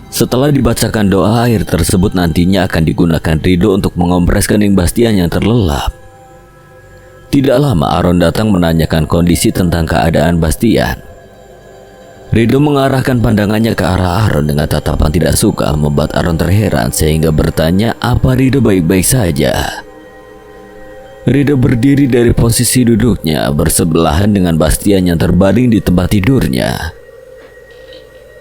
Setelah dibacakan doa, air tersebut nantinya akan digunakan Rido untuk mengompres kening Bastian yang terlelap. Tidak lama Aaron datang menanyakan kondisi tentang keadaan Bastian. Rido mengarahkan pandangannya ke arah Aaron dengan tatapan tidak suka, membuat Aaron terheran sehingga bertanya apa Rido baik-baik saja. Rido berdiri dari posisi duduknya bersebelahan dengan Bastian yang terbaring di tempat tidurnya.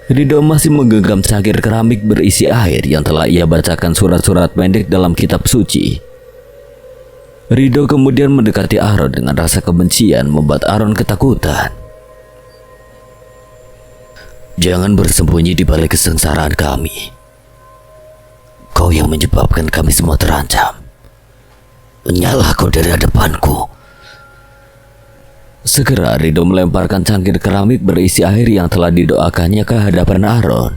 Rido masih menggenggam cangkir keramik berisi air yang telah ia bacakan surat-surat pendek dalam kitab suci. Rido kemudian mendekati Aaron dengan rasa kebencian, membuat Aaron ketakutan. Jangan bersembunyi di balik kesengsaraan kami. Kau yang menyebabkan kami semua terancam. Menyalah kau dari hadapanku. Segera Rido melemparkan cangkir keramik berisi air yang telah didoakannya ke hadapan Aaron.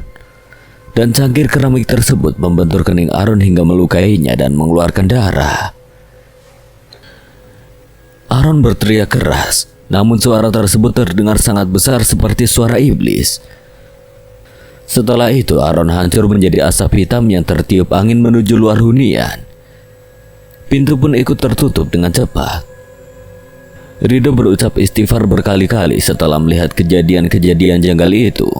Dan cangkir keramik tersebut membentur kening Aaron hingga melukainya dan mengeluarkan darah. Aaron berteriak keras, namun suara tersebut terdengar sangat besar seperti suara iblis. Setelah itu Aaron hancur menjadi asap hitam yang tertiup angin menuju luar hunian. Pintu pun ikut tertutup dengan cepat. Rido berucap istighfar berkali-kali setelah melihat kejadian-kejadian janggal itu,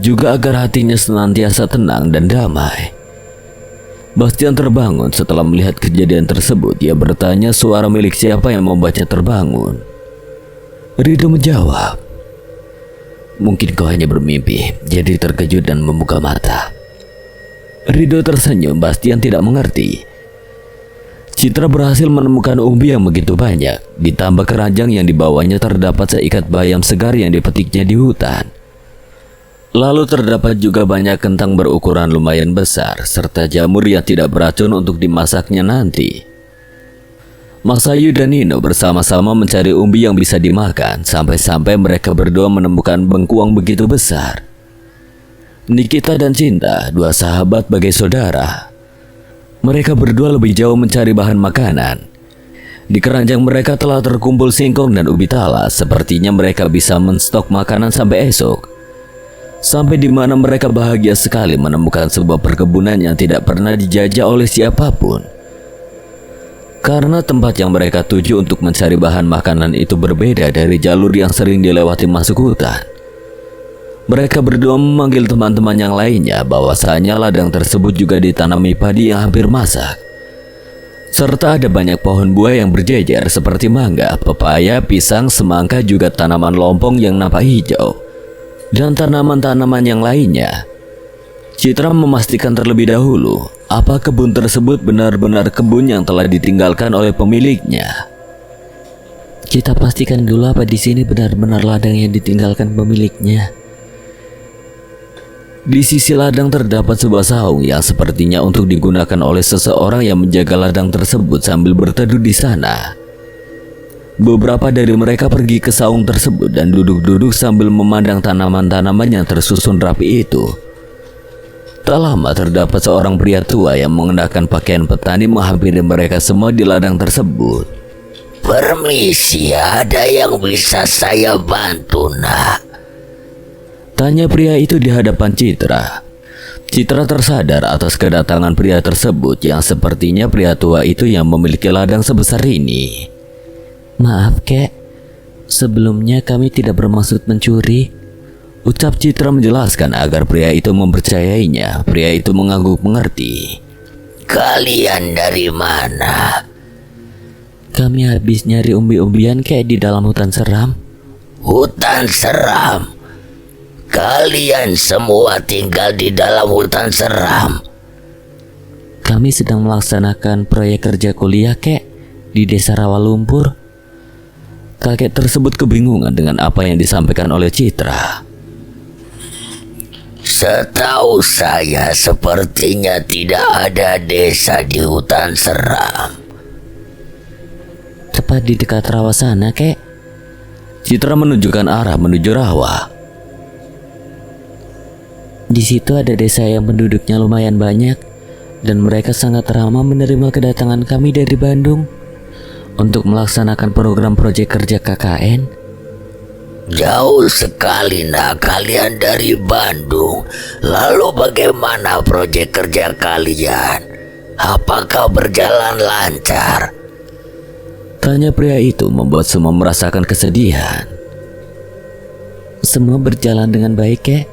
juga agar hatinya senantiasa tenang dan damai. Bastian terbangun setelah melihat kejadian tersebut. Dia bertanya suara milik siapa yang membuatnya terbangun. Rido menjawab, "Mungkin kau hanya bermimpi, jadi terkejut dan membuka mata." Rido tersenyum. Bastian tidak mengerti. Citra berhasil menemukan umbi yang begitu banyak. Ditambah keranjang yang dibawanya terdapat seikat bayam segar yang dipetiknya di hutan. Lalu terdapat juga banyak kentang berukuran lumayan besar, serta jamur yang tidak beracun untuk dimasaknya nanti. Masayu dan Nino bersama-sama mencari umbi yang bisa dimakan, sampai-sampai mereka berdua menemukan bengkuang begitu besar. Nikita dan Cinta, dua sahabat bagai saudara. Mereka berdua lebih jauh mencari bahan makanan. Di keranjang mereka telah terkumpul singkong dan ubi talas. Sepertinya mereka bisa menstok makanan sampai esok. Sampai di mana mereka bahagia sekali menemukan sebuah perkebunan yang tidak pernah dijajah oleh siapapun. Karena tempat yang mereka tuju untuk mencari bahan makanan itu berbeda dari jalur yang sering dilewati masuk hutan. Mereka berdua memanggil teman-teman yang lainnya, bahwasanya ladang tersebut juga ditanami padi yang hampir masak. Serta ada banyak pohon buah yang berjejer seperti mangga, pepaya, pisang, semangka, juga tanaman lompong yang nampak hijau. Dan tanaman-tanaman yang lainnya. Citra memastikan terlebih dahulu apa kebun tersebut benar-benar kebun yang telah ditinggalkan oleh pemiliknya. Kita pastikan dulu apa di sini benar-benar ladang yang ditinggalkan pemiliknya. Di sisi ladang terdapat sebuah saung yang sepertinya untuk digunakan oleh seseorang yang menjaga ladang tersebut sambil berteduh di sana. Beberapa dari mereka pergi ke saung tersebut dan duduk-duduk sambil memandang tanaman-tanaman yang tersusun rapi itu. Tak lama terdapat seorang pria tua yang mengenakan pakaian petani menghampiri mereka semua di ladang tersebut. Permisi, ada yang bisa saya bantu, nak? Tanya pria itu di hadapan Citra. Citra tersadar atas kedatangan pria tersebut yang sepertinya pria tua itu yang memiliki ladang sebesar ini. Maaf kek, sebelumnya kami tidak bermaksud mencuri. Ucap Citra menjelaskan agar pria itu mempercayainya. Pria itu mengangguk mengerti. Kalian dari mana? Kami habis nyari umbi-umbian kek di dalam hutan seram. Hutan seram? Kalian semua tinggal di dalam hutan seram? Kami sedang melaksanakan proyek kerja kuliah kek di desa Rawalumpur. Kakek tersebut kebingungan dengan apa yang disampaikan oleh Citra. Setahu saya sepertinya tidak ada desa di hutan seram. Tepat di dekat rawa sana kek. Citra menunjukkan arah menuju rawa. Di situ ada desa yang penduduknya lumayan banyak dan mereka sangat ramah menerima kedatangan kami dari Bandung untuk melaksanakan program proyek kerja KKN. Jauh sekali, nak, kalian dari Bandung. Lalu bagaimana proyek kerja kalian? Apakah berjalan lancar? Tanya pria itu membuat semua merasakan kesedihan. Semua berjalan dengan baik kek.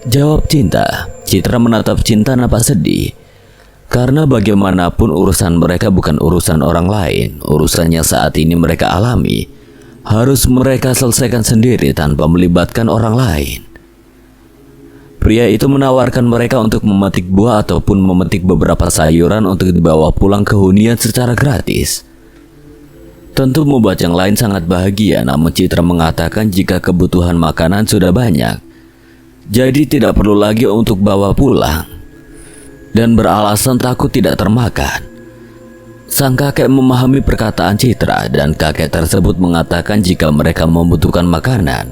Jawab Cinta. Citra menatap Cinta nampak sedih. Karena bagaimanapun urusan mereka bukan urusan orang lain. Urusannya saat ini mereka alami. Harus mereka selesaikan sendiri tanpa melibatkan orang lain. Pria itu menawarkan mereka untuk memetik buah ataupun memetik beberapa sayuran untuk dibawa pulang ke hunian secara gratis. Tentu membuat yang lain sangat bahagia, namun Citra mengatakan jika kebutuhan makanan sudah banyak, jadi tidak perlu lagi untuk bawa pulang. Dan beralasan takut tidak termakan. Sang kakek memahami perkataan Citra dan kakek tersebut mengatakan jika mereka membutuhkan makanan,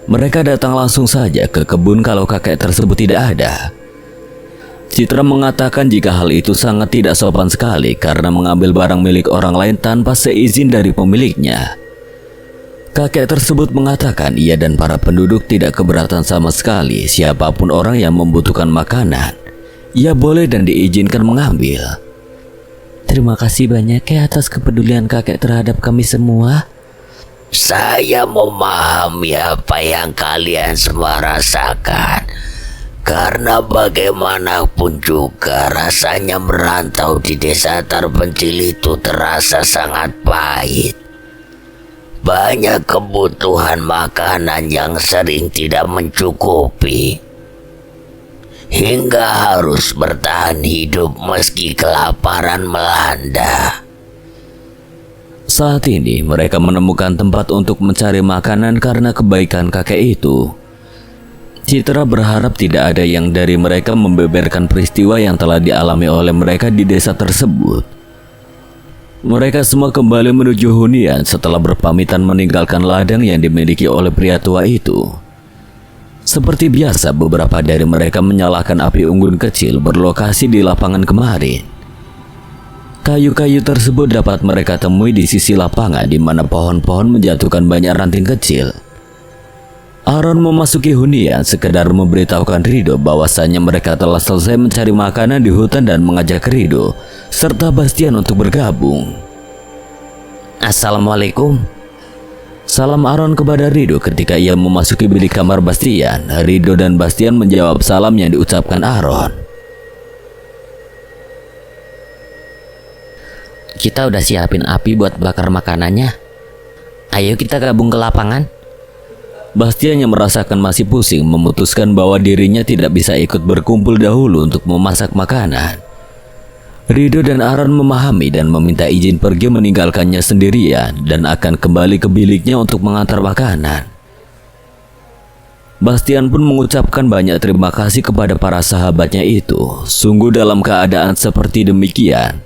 mereka datang langsung saja ke kebun kalau kakek tersebut tidak ada. Citra mengatakan jika hal itu sangat tidak sopan sekali karena mengambil barang milik orang lain tanpa seizin dari pemiliknya. Kakek tersebut mengatakan ia dan para penduduk tidak keberatan sama sekali siapapun orang yang membutuhkan makanan. Ia boleh dan diizinkan mengambil. Terima kasih banyak ya atas kepedulian kakek terhadap kami semua. Saya memahami apa yang kalian semua rasakan. Karena bagaimanapun juga rasanya merantau di desa terpencil itu terasa sangat pahit. Banyak kebutuhan makanan yang sering tidak mencukupi. Hingga harus bertahan hidup meski kelaparan melanda. Saat ini mereka menemukan tempat untuk mencari makanan karena kebaikan kakek itu. Citra berharap tidak ada yang dari mereka membeberkan peristiwa yang telah dialami oleh mereka di desa tersebut. Mereka semua kembali menuju hunian setelah berpamitan meninggalkan ladang yang dimiliki oleh pria tua itu. Seperti biasa, beberapa dari mereka menyalakan api unggun kecil berlokasi di lapangan kemarin. Kayu-kayu tersebut dapat mereka temui di sisi lapangan di mana pohon-pohon menjatuhkan banyak ranting kecil. Aaron memasuki hunian sekedar memberitahukan Rido bahwasannya mereka telah selesai mencari makanan di hutan dan mengajak Rido serta Bastian untuk bergabung. Assalamualaikum. Salam Aaron kepada Rido ketika ia memasuki bilik kamar Bastian. Rido dan Bastian menjawab salam yang diucapkan Aaron. Kita udah siapin api buat bakar makanannya. Ayo kita gabung ke lapangan. Bastian yang merasakan masih pusing memutuskan bahwa dirinya tidak bisa ikut berkumpul dahulu untuk memasak makanan. Rido dan Aaron memahami dan meminta izin pergi meninggalkannya sendirian dan akan kembali ke biliknya untuk mengantar makanan. Bastian pun mengucapkan banyak terima kasih kepada para sahabatnya itu. Sungguh dalam keadaan seperti demikian,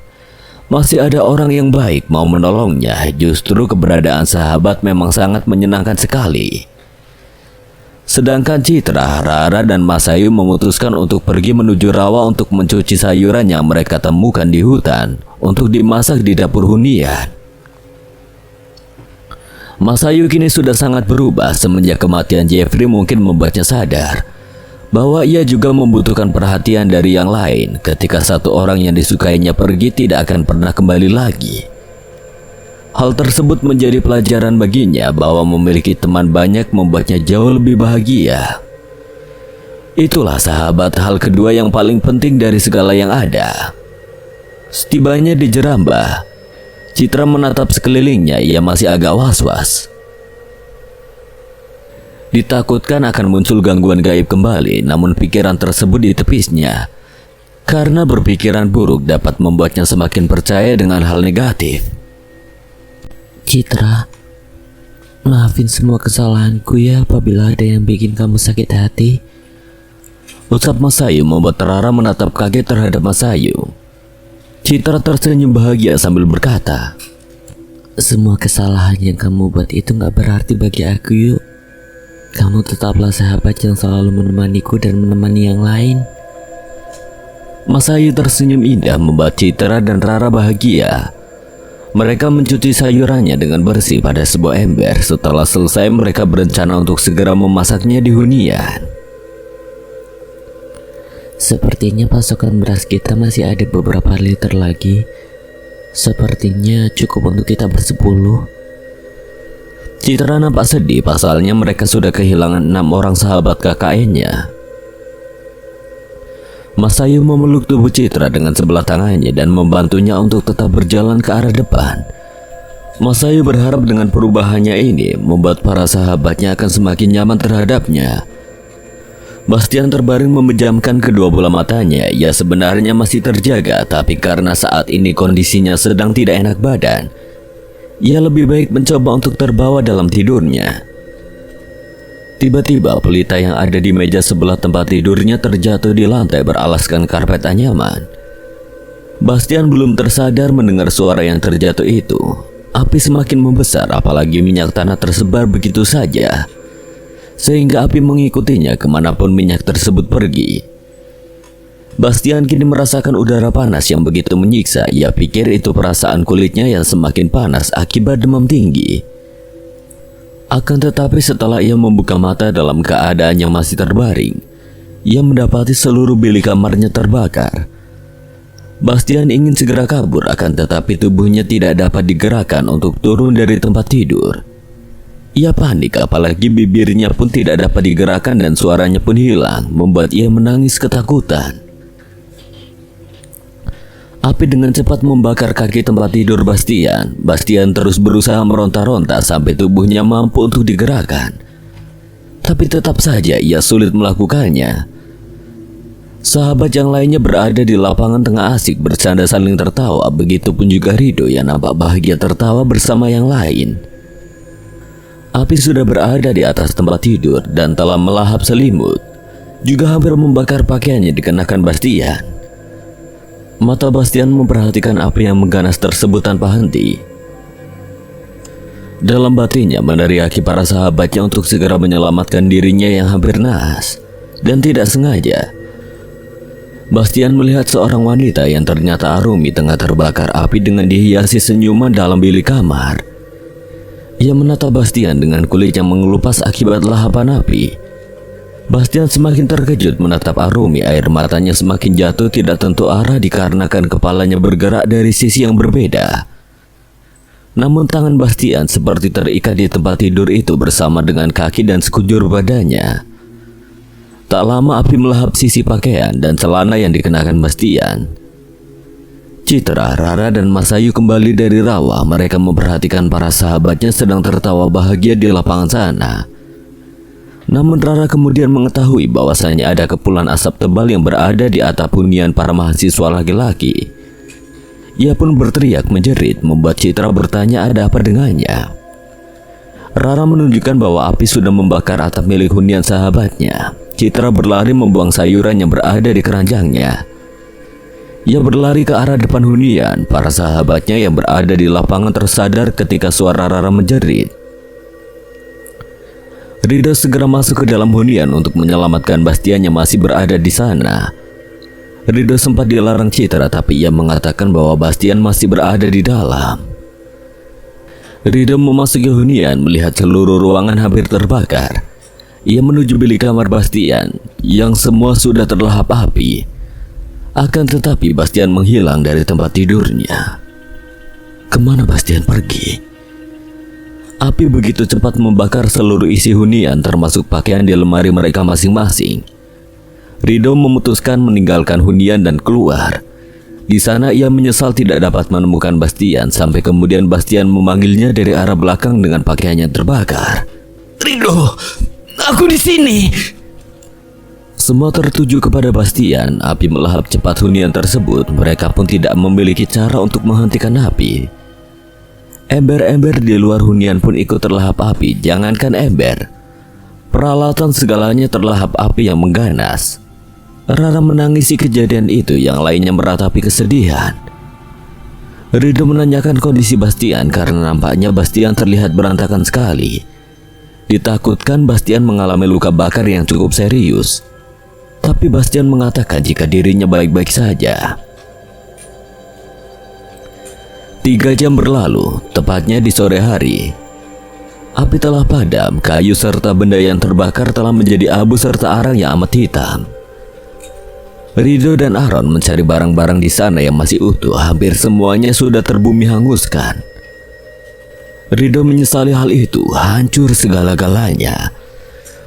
Masih ada orang yang baik mau menolongnya. Justru keberadaan sahabat memang sangat menyenangkan sekali. Sedangkan Citra, Rara, dan Masayu memutuskan untuk pergi menuju rawa untuk mencuci sayuran yang mereka temukan di hutan untuk dimasak di dapur hunian. Masayu kini sudah sangat berubah semenjak kematian Jeffrey mungkin membuatnya sadar bahwa ia juga membutuhkan perhatian dari yang lain. Ketika satu orang yang disukainya pergi, tidak akan pernah kembali lagi. Hal tersebut menjadi pelajaran baginya bahwa memiliki teman banyak membuatnya jauh lebih bahagia. Itulah sahabat, hal kedua yang paling penting dari segala yang ada. Setibanya di Jerambah, Citra menatap sekelilingnya. Ia masih agak was-was. Ditakutkan akan muncul gangguan gaib kembali, namun pikiran tersebut ditepisnya. Karena berpikiran buruk dapat membuatnya semakin percaya dengan hal negatif. Citra, maafin semua kesalahanku ya apabila ada yang bikin kamu sakit hati. Ucap Masayu membuat Rara menatap kaget terhadap Masayu. Citra tersenyum bahagia sambil berkata, semua kesalahan yang kamu buat itu gak berarti bagi aku yuk. Kamu tetaplah sahabat yang selalu menemaniku dan menemani yang lain. Masayu tersenyum indah membuat Citra dan Rara bahagia. Mereka mencuci sayurannya dengan bersih pada sebuah ember. Setelah selesai, mereka berencana untuk segera memasaknya di hunian. Sepertinya pasokan beras kita masih ada beberapa liter lagi. Sepertinya cukup untuk kita bersepuluh. Citra nampak sedih, pasalnya mereka sudah kehilangan 6 orang sahabat KKN-nya. Masayu memeluk tubuh Citra dengan sebelah tangannya dan membantunya untuk tetap berjalan ke arah depan. Masayu berharap dengan perubahannya ini membuat para sahabatnya akan semakin nyaman terhadapnya. Bastian terbaring memejamkan kedua bola matanya. Ia sebenarnya masih terjaga, tapi karena saat ini kondisinya sedang tidak enak badan, ia lebih baik mencoba untuk terbawa dalam tidurnya. Tiba-tiba pelita yang ada di meja sebelah tempat tidurnya terjatuh di lantai beralaskan karpet anyaman. Bastian belum tersadar mendengar suara yang terjatuh itu. Api semakin membesar, apalagi minyak tanah tersebar begitu saja, sehingga api mengikutinya kemanapun minyak tersebut pergi. Bastian kini merasakan udara panas yang begitu menyiksa. Ia pikir itu perasaan kulitnya yang semakin panas akibat demam tinggi. Akan tetapi setelah ia membuka mata dalam keadaan yang masih terbaring, ia mendapati seluruh bilik kamarnya terbakar. Bastian ingin segera kabur, akan tetapi tubuhnya tidak dapat digerakkan untuk turun dari tempat tidur. Ia panik, apalagi bibirnya pun tidak dapat digerakkan dan suaranya pun hilang, membuat ia menangis ketakutan. Api dengan cepat membakar kaki tempat tidur Bastian. Bastian terus berusaha meronta-ronta sampai tubuhnya mampu untuk digerakkan. Tapi tetap saja ia sulit melakukannya. Sahabat yang lainnya berada di lapangan tengah asik bercanda saling tertawa. Begitupun juga Rido yang nampak bahagia tertawa bersama yang lain. Api sudah berada di atas tempat tidur dan telah melahap selimut. Juga hampir membakar pakaiannya dikenakan Bastian. Mata Bastian memperhatikan api yang mengganas tersebut tanpa henti. Dalam batinnya meneriaki para sahabatnya untuk segera menyelamatkan dirinya yang hampir naas. Dan tidak sengaja, Bastian melihat seorang wanita yang ternyata Arumi tengah terbakar api dengan dihiasi senyuman dalam bilik kamar. Ia menatap Bastian dengan kulit yang mengelupas akibat lahapan api. Bastian semakin terkejut menatap Arumi. Air matanya semakin jatuh tidak tentu arah dikarenakan kepalanya bergerak dari sisi yang berbeda. Namun tangan Bastian seperti terikat di tempat tidur itu bersama dengan kaki dan sekujur badannya. Tak lama api melahap sisi pakaian dan celana yang dikenakan Bastian. Citra, Rara, dan Masayu kembali dari rawa. Mereka memperhatikan para sahabatnya sedang tertawa bahagia di lapangan sana. Namun Rara kemudian mengetahui bahwasanya ada kepulan asap tebal yang berada di atap hunian para mahasiswa laki-laki. Ia pun berteriak menjerit, membuat Citra bertanya ada apa dengannya. Rara menunjukkan bahwa api sudah membakar atap milik hunian sahabatnya. Citra berlari membuang sayuran yang berada di keranjangnya. Ia berlari ke arah depan hunian. Para sahabatnya yang berada di lapangan tersadar ketika suara Rara menjerit. Ridho segera masuk ke dalam hunian untuk menyelamatkan Bastian yang masih berada di sana. Ridho sempat dilarang Citra, tapi ia mengatakan bahwa Bastian masih berada di dalam. Ridho memasuki hunian, melihat seluruh ruangan hampir terbakar. Ia menuju bilik kamar Bastian yang semua sudah terlahap api. Akan tetapi Bastian menghilang dari tempat tidurnya. Kemana Bastian pergi? Api begitu cepat membakar seluruh isi hunian, termasuk pakaian di lemari mereka masing-masing. Ridho memutuskan meninggalkan hunian dan keluar. Di sana ia menyesal tidak dapat menemukan Bastian, sampai kemudian Bastian memanggilnya dari arah belakang dengan pakaiannya terbakar. "Ridho, aku di sini." Semua tertuju kepada Bastian. Api melahap cepat hunian tersebut. Mereka pun tidak memiliki cara untuk menghentikan api. Ember-ember di luar hunian pun ikut terlahap api. Jangankan ember, peralatan segalanya terlahap api yang mengganas. Rara menangisi kejadian itu, yang lainnya meratapi kesedihan. Ridho menanyakan kondisi Bastian karena nampaknya Bastian terlihat berantakan sekali. Ditakutkan Bastian mengalami luka bakar yang cukup serius. Tapi Bastian mengatakan jika dirinya baik-baik saja. 3 jam berlalu, tepatnya di sore hari. Api telah padam, kayu serta benda yang terbakar telah menjadi abu serta arang yang amat hitam. Ridho dan Aaron mencari barang-barang di sana yang masih utuh. Hampir semuanya sudah terbumi hanguskan. Ridho menyesali hal itu, hancur segala-galanya.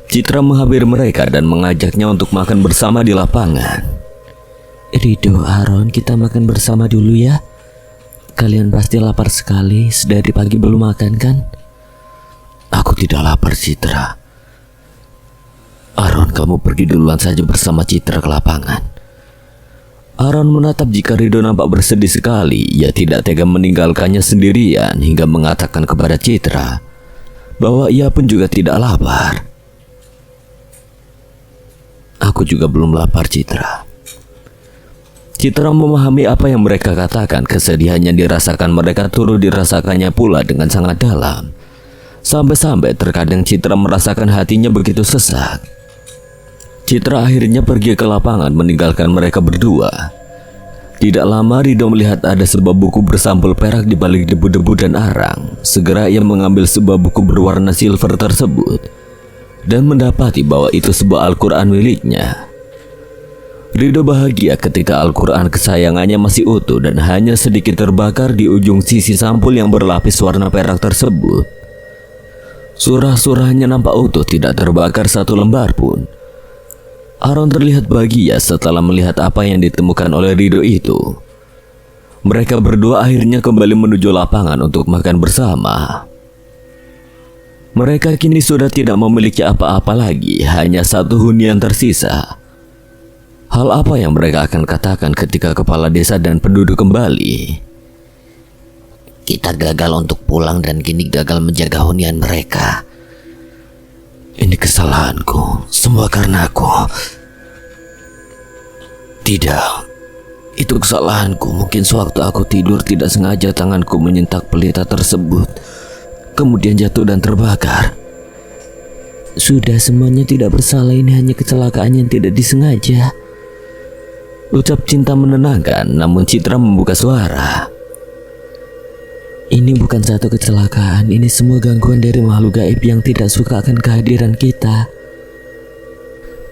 Citra menghampiri mereka dan mengajaknya untuk makan bersama di lapangan. Ridho, Aaron, kita makan bersama dulu ya. Kalian pasti lapar sekali, sedari pagi belum makan kan? Aku tidak lapar, Citra. Aaron, kamu pergi duluan saja bersama Citra ke lapangan. Aaron menatap jika Ridho nampak bersedih sekali. Ia tidak tega meninggalkannya sendirian hingga mengatakan kepada Citra bahwa ia pun juga tidak lapar. Aku juga belum lapar, Citra. Citra memahami apa yang mereka katakan. Kesedihan yang dirasakan mereka turut dirasakannya pula dengan sangat dalam. Sampai-sampai terkadang Citra merasakan hatinya begitu sesak. Citra akhirnya pergi ke lapangan meninggalkan mereka berdua. Tidak lama Ridho melihat ada sebuah buku bersampul perak di balik debu-debu dan arang. Segera ia mengambil sebuah buku berwarna silver tersebut dan mendapati bahwa itu sebuah Al-Quran miliknya. Ridho bahagia ketika Al-Quran kesayangannya masih utuh dan hanya sedikit terbakar di ujung sisi sampul yang berlapis warna perak tersebut. Surah-surahnya nampak utuh, tidak terbakar satu lembar pun. Aaron terlihat bahagia setelah melihat apa yang ditemukan oleh Ridho itu. Mereka berdua akhirnya kembali menuju lapangan untuk makan bersama. Mereka kini sudah tidak memiliki apa-apa lagi, hanya satu hunian tersisa. Hal apa yang mereka akan katakan ketika kepala desa dan penduduk kembali? Kita gagal untuk pulang dan kini gagal menjaga hunian mereka. Ini kesalahanku, semua karena aku. Tidak, itu kesalahanku. Mungkin sewaktu aku tidur tidak sengaja tanganku menyentak pelita tersebut, kemudian jatuh dan terbakar. Sudah, semuanya tidak bersalah, ini hanya kecelakaan yang tidak disengaja. Ucap Cinta menenangkan, namun Citra membuka suara. Ini bukan satu kecelakaan, ini semua gangguan dari makhluk gaib yang tidak suka akan kehadiran kita.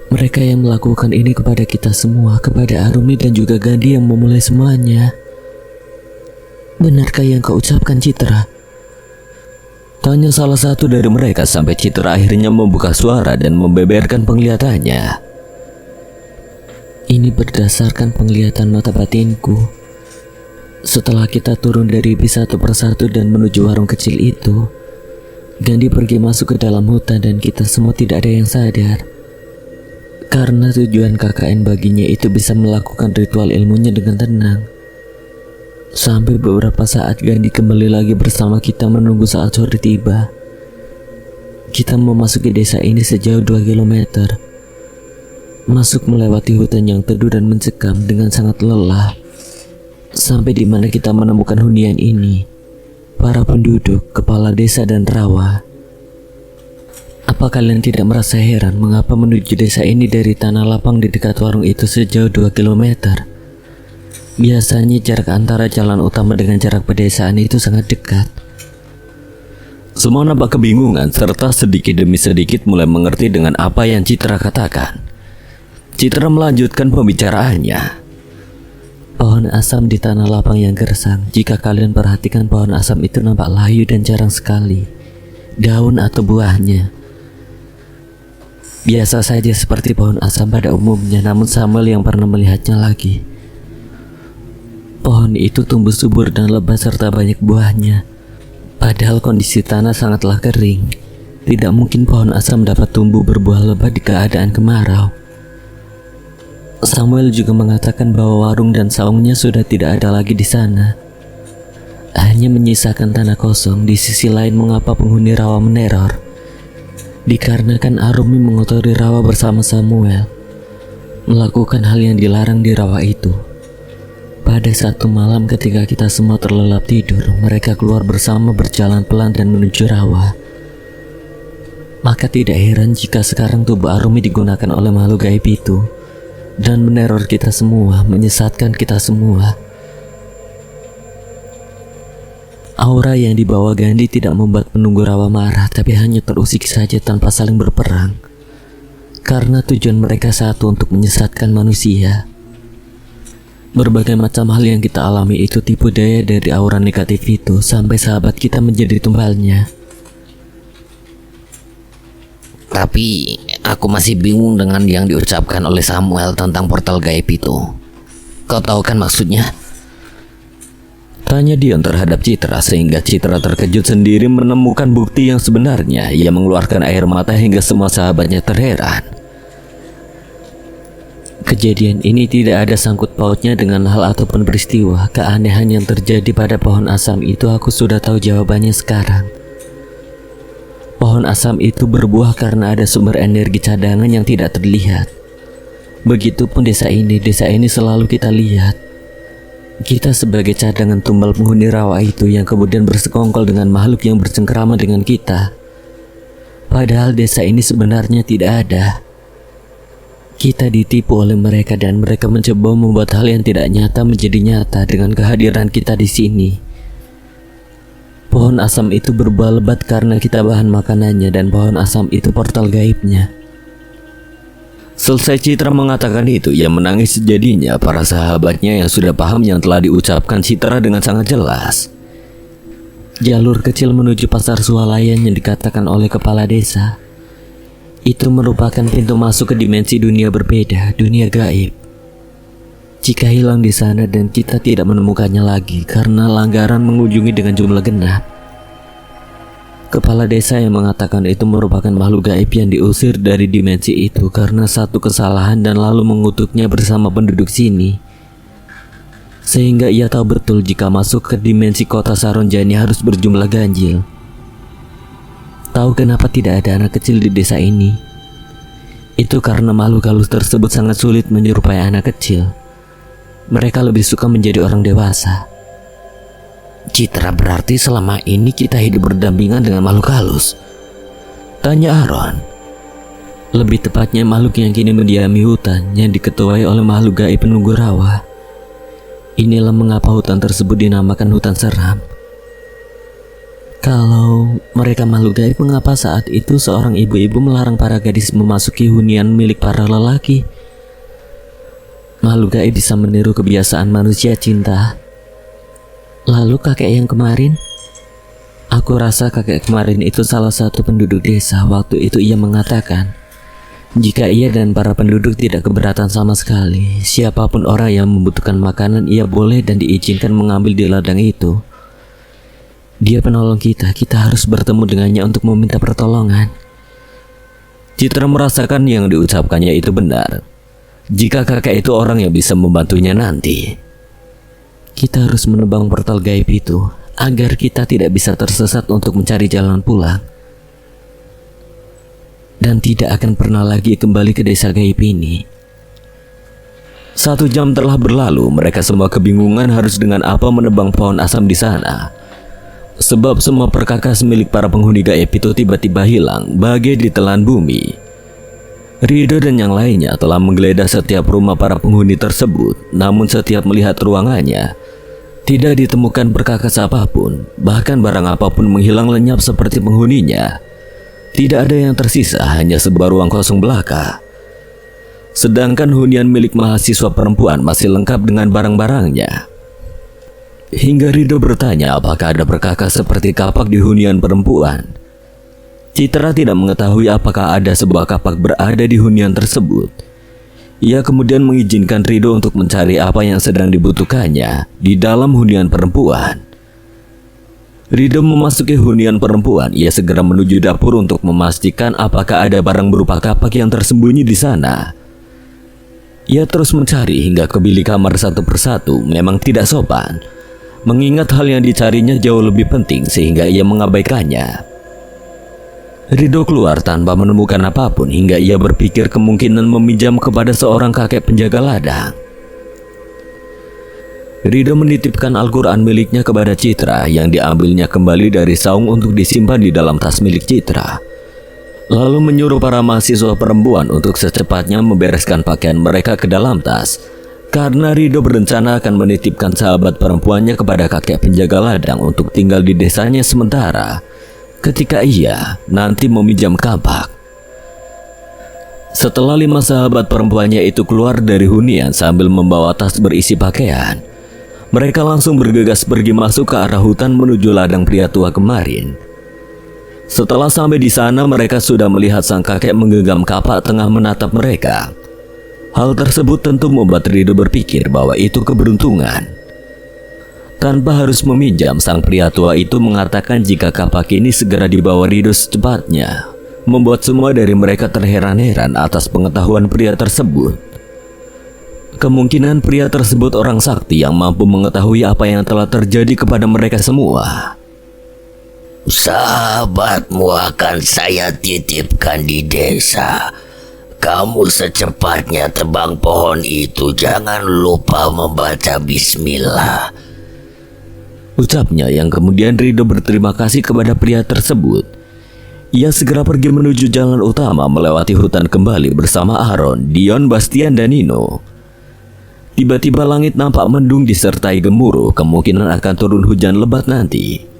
Mereka yang melakukan ini kepada kita semua, kepada Arumi dan juga Gandhi yang memulai semuanya. Benarkah yang kau ucapkan, Citra? Tanya salah satu dari mereka sampai Citra akhirnya membuka suara dan membeberkan penglihatannya. Ini berdasarkan penglihatan mata batinku. Setelah kita turun dari bis satu persatu dan menuju warung kecil itu, Gandhi pergi masuk ke dalam hutan dan kita semua tidak ada yang sadar. Karena tujuan KKN baginya itu bisa melakukan ritual ilmunya dengan tenang. Sampai beberapa saat Gandhi kembali lagi bersama kita menunggu saat sore tiba. Kita memasuki desa ini sejauh 2 kilometer. Masuk melewati hutan yang teduh dan mencekam dengan sangat lelah. Sampai di mana kita menemukan hunian ini, para penduduk, kepala desa dan rawa. Apa kalian tidak merasa heran mengapa menuju desa ini dari tanah lapang di dekat warung itu sejauh 2 km? Biasanya jarak antara jalan utama dengan jarak pedesaan itu sangat dekat. Semua nampak kebingungan serta sedikit demi sedikit mulai mengerti dengan apa yang Citra katakan. Citra melanjutkan pembicaraannya. Pohon asam di tanah lapang yang gersang. Jika kalian perhatikan, pohon asam itu nampak layu dan jarang sekali daun atau buahnya. Biasa saja seperti pohon asam pada umumnya, namun Samuel yang pernah melihatnya lagi. Pohon itu tumbuh subur dan lebat serta banyak buahnya. Padahal kondisi tanah sangatlah kering. Tidak mungkin pohon asam dapat tumbuh berbuah lebat di keadaan kemarau. Samuel juga mengatakan bahwa warung dan saungnya sudah tidak ada lagi di sana. Hanya menyisakan tanah kosong. Di sisi lain, mengapa penghuni rawa meneror? Dikarenakan Arumi mengotori rawa bersama Samuel, melakukan hal yang dilarang di rawa itu. Pada satu malam ketika kita semua terlelap tidur, mereka keluar bersama berjalan pelan dan menuju rawa. Maka tidak heran jika sekarang tubuh Arumi digunakan oleh makhluk gaib itu dan meneror kita semua, menyesatkan kita semua. Aura yang dibawa Gandhi tidak membuat penunggu rawa marah, tapi hanya terusik saja tanpa saling berperang. Karena tujuan mereka satu, untuk menyesatkan manusia. Berbagai macam hal yang kita alami itu tipu daya dari aura negatif itu, sampai sahabat kita menjadi tumbalnya. Tapi aku masih bingung dengan yang diucapkan oleh Samuel tentang portal gaib itu. Kau tahu kan maksudnya? Tanya Dion terhadap Citra, sehingga Citra terkejut sendiri menemukan bukti yang sebenarnya. Ia mengeluarkan air mata hingga semua sahabatnya terheran. Kejadian ini tidak ada sangkut pautnya dengan hal ataupun peristiwa. Keanehan yang terjadi pada pohon asam itu aku sudah tahu jawabannya sekarang. Pohon asam itu berbuah karena ada sumber energi cadangan yang tidak terlihat. Begitupun desa ini selalu kita lihat. Kita sebagai cadangan tumbal penghuni rawa itu yang kemudian bersekongkol dengan makhluk yang bercengkrama dengan kita. Padahal desa ini sebenarnya tidak ada. Kita ditipu oleh mereka dan mereka mencoba membuat hal yang tidak nyata menjadi nyata dengan kehadiran kita di sini. Pohon asam itu berbuah lebat karena kita bahan makanannya, dan pohon asam itu portal gaibnya. Selesai Citra mengatakan itu, ia menangis sejadinya. Para sahabatnya yang sudah paham yang telah diucapkan Citra dengan sangat jelas. Jalur kecil menuju pasar swalayan yang dikatakan oleh kepala desa itu merupakan pintu masuk ke dimensi dunia berbeda, dunia gaib. Jika hilang di sana dan kita tidak menemukannya lagi karena langgaran mengunjungi dengan jumlah genap. Kepala desa yang mengatakan itu merupakan makhluk gaib yang diusir dari dimensi itu karena satu kesalahan dan lalu mengutuknya bersama penduduk sini. Sehingga ia tahu betul jika masuk ke dimensi kota Saronjani harus berjumlah ganjil. Tahu kenapa tidak ada anak kecil di desa ini? Itu karena makhluk halus tersebut sangat sulit menyerupai anak kecil. Mereka lebih suka menjadi orang dewasa. Citra, berarti selama ini kita hidup berdampingan dengan makhluk halus? Tanya Aaron. Lebih tepatnya makhluk yang kini mendiami hutan yang diketuai oleh makhluk gaib penunggu rawa. Inilah mengapa hutan tersebut dinamakan hutan seram. Kalau mereka makhluk gaib, mengapa saat itu seorang ibu-ibu melarang para gadis memasuki hunian milik para lelaki? Makhluk gaib bisa meniru kebiasaan manusia cinta. Lalu kakek yang kemarin? Aku rasa kakek kemarin itu salah satu penduduk desa. Waktu itu ia mengatakan, jika ia dan para penduduk tidak keberatan sama sekali, siapapun orang yang membutuhkan makanan, ia boleh dan diizinkan mengambil di ladang itu. Dia penolong kita harus bertemu dengannya untuk meminta pertolongan. Citra merasakan yang diucapkannya itu benar. Jika kakek itu orang yang bisa membantunya nanti, kita harus menebang portal gaib itu agar kita tidak bisa tersesat untuk mencari jalan pulang. Dan tidak akan pernah lagi kembali ke desa gaib ini. 1 jam telah berlalu, mereka semua kebingungan harus dengan apa menebang pohon asam di sana. Sebab semua perkakas milik para penghuni gaib itu tiba-tiba hilang bagai ditelan bumi. Rido dan yang lainnya telah menggeledah setiap rumah para penghuni tersebut, namun setiap melihat ruangannya, tidak ditemukan perkakas apapun, bahkan barang apapun menghilang lenyap seperti penghuninya. Tidak ada yang tersisa, hanya sebuah ruang kosong belaka. Sedangkan hunian milik mahasiswa perempuan masih lengkap dengan barang-barangnya. Hingga Rido bertanya apakah ada perkakas seperti kapak di hunian perempuan. Citra tidak mengetahui apakah ada sebuah kapak berada di hunian tersebut. Ia kemudian mengizinkan Rido untuk mencari apa yang sedang dibutuhkannya di dalam hunian perempuan. Rido memasuki hunian perempuan. Ia segera menuju dapur untuk memastikan apakah ada barang berupa kapak yang tersembunyi di sana. Ia terus mencari hingga ke bilik kamar satu persatu. Memang tidak sopan, mengingat hal yang dicarinya jauh lebih penting sehingga ia mengabaikannya. Rido keluar tanpa menemukan apapun hingga ia berpikir kemungkinan meminjam kepada seorang kakek penjaga ladang. Rido menitipkan Al-Quran miliknya kepada Citra yang diambilnya kembali dari saung untuk disimpan di dalam tas milik Citra. Lalu menyuruh para mahasiswa perempuan untuk secepatnya membereskan pakaian mereka ke dalam tas, karena Rido berencana akan menitipkan sahabat perempuannya kepada kakek penjaga ladang untuk tinggal di desanya sementara, ketika ia nanti meminjam kapak. Setelah 5 sahabat perempuannya itu keluar dari hunian sambil membawa tas berisi pakaian, mereka langsung bergegas pergi masuk ke arah hutan menuju ladang pria tua kemarin. Setelah sampai di sana, mereka sudah melihat sang kakek menggenggam kapak tengah menatap mereka. Hal tersebut tentu membuat Rido berpikir bahwa itu keberuntungan. Tanpa harus meminjam, sang pria tua itu mengatakan jika kapak ini segera dibawa Rido secepatnya, membuat semua dari mereka terheran-heran atas pengetahuan pria tersebut. Kemungkinan pria tersebut orang sakti yang mampu mengetahui apa yang telah terjadi kepada mereka semua. Sahabatmu akan saya titipkan di desa. Kamu secepatnya tebang pohon itu, jangan lupa membaca bismillah, ucapnya, yang kemudian Rido berterima kasih kepada pria tersebut. Ia segera pergi menuju jalan utama melewati hutan kembali bersama Aaron, Dion, Bastian, dan Nino. Tiba-tiba langit nampak mendung disertai gemuruh, kemungkinan akan turun hujan lebat nanti.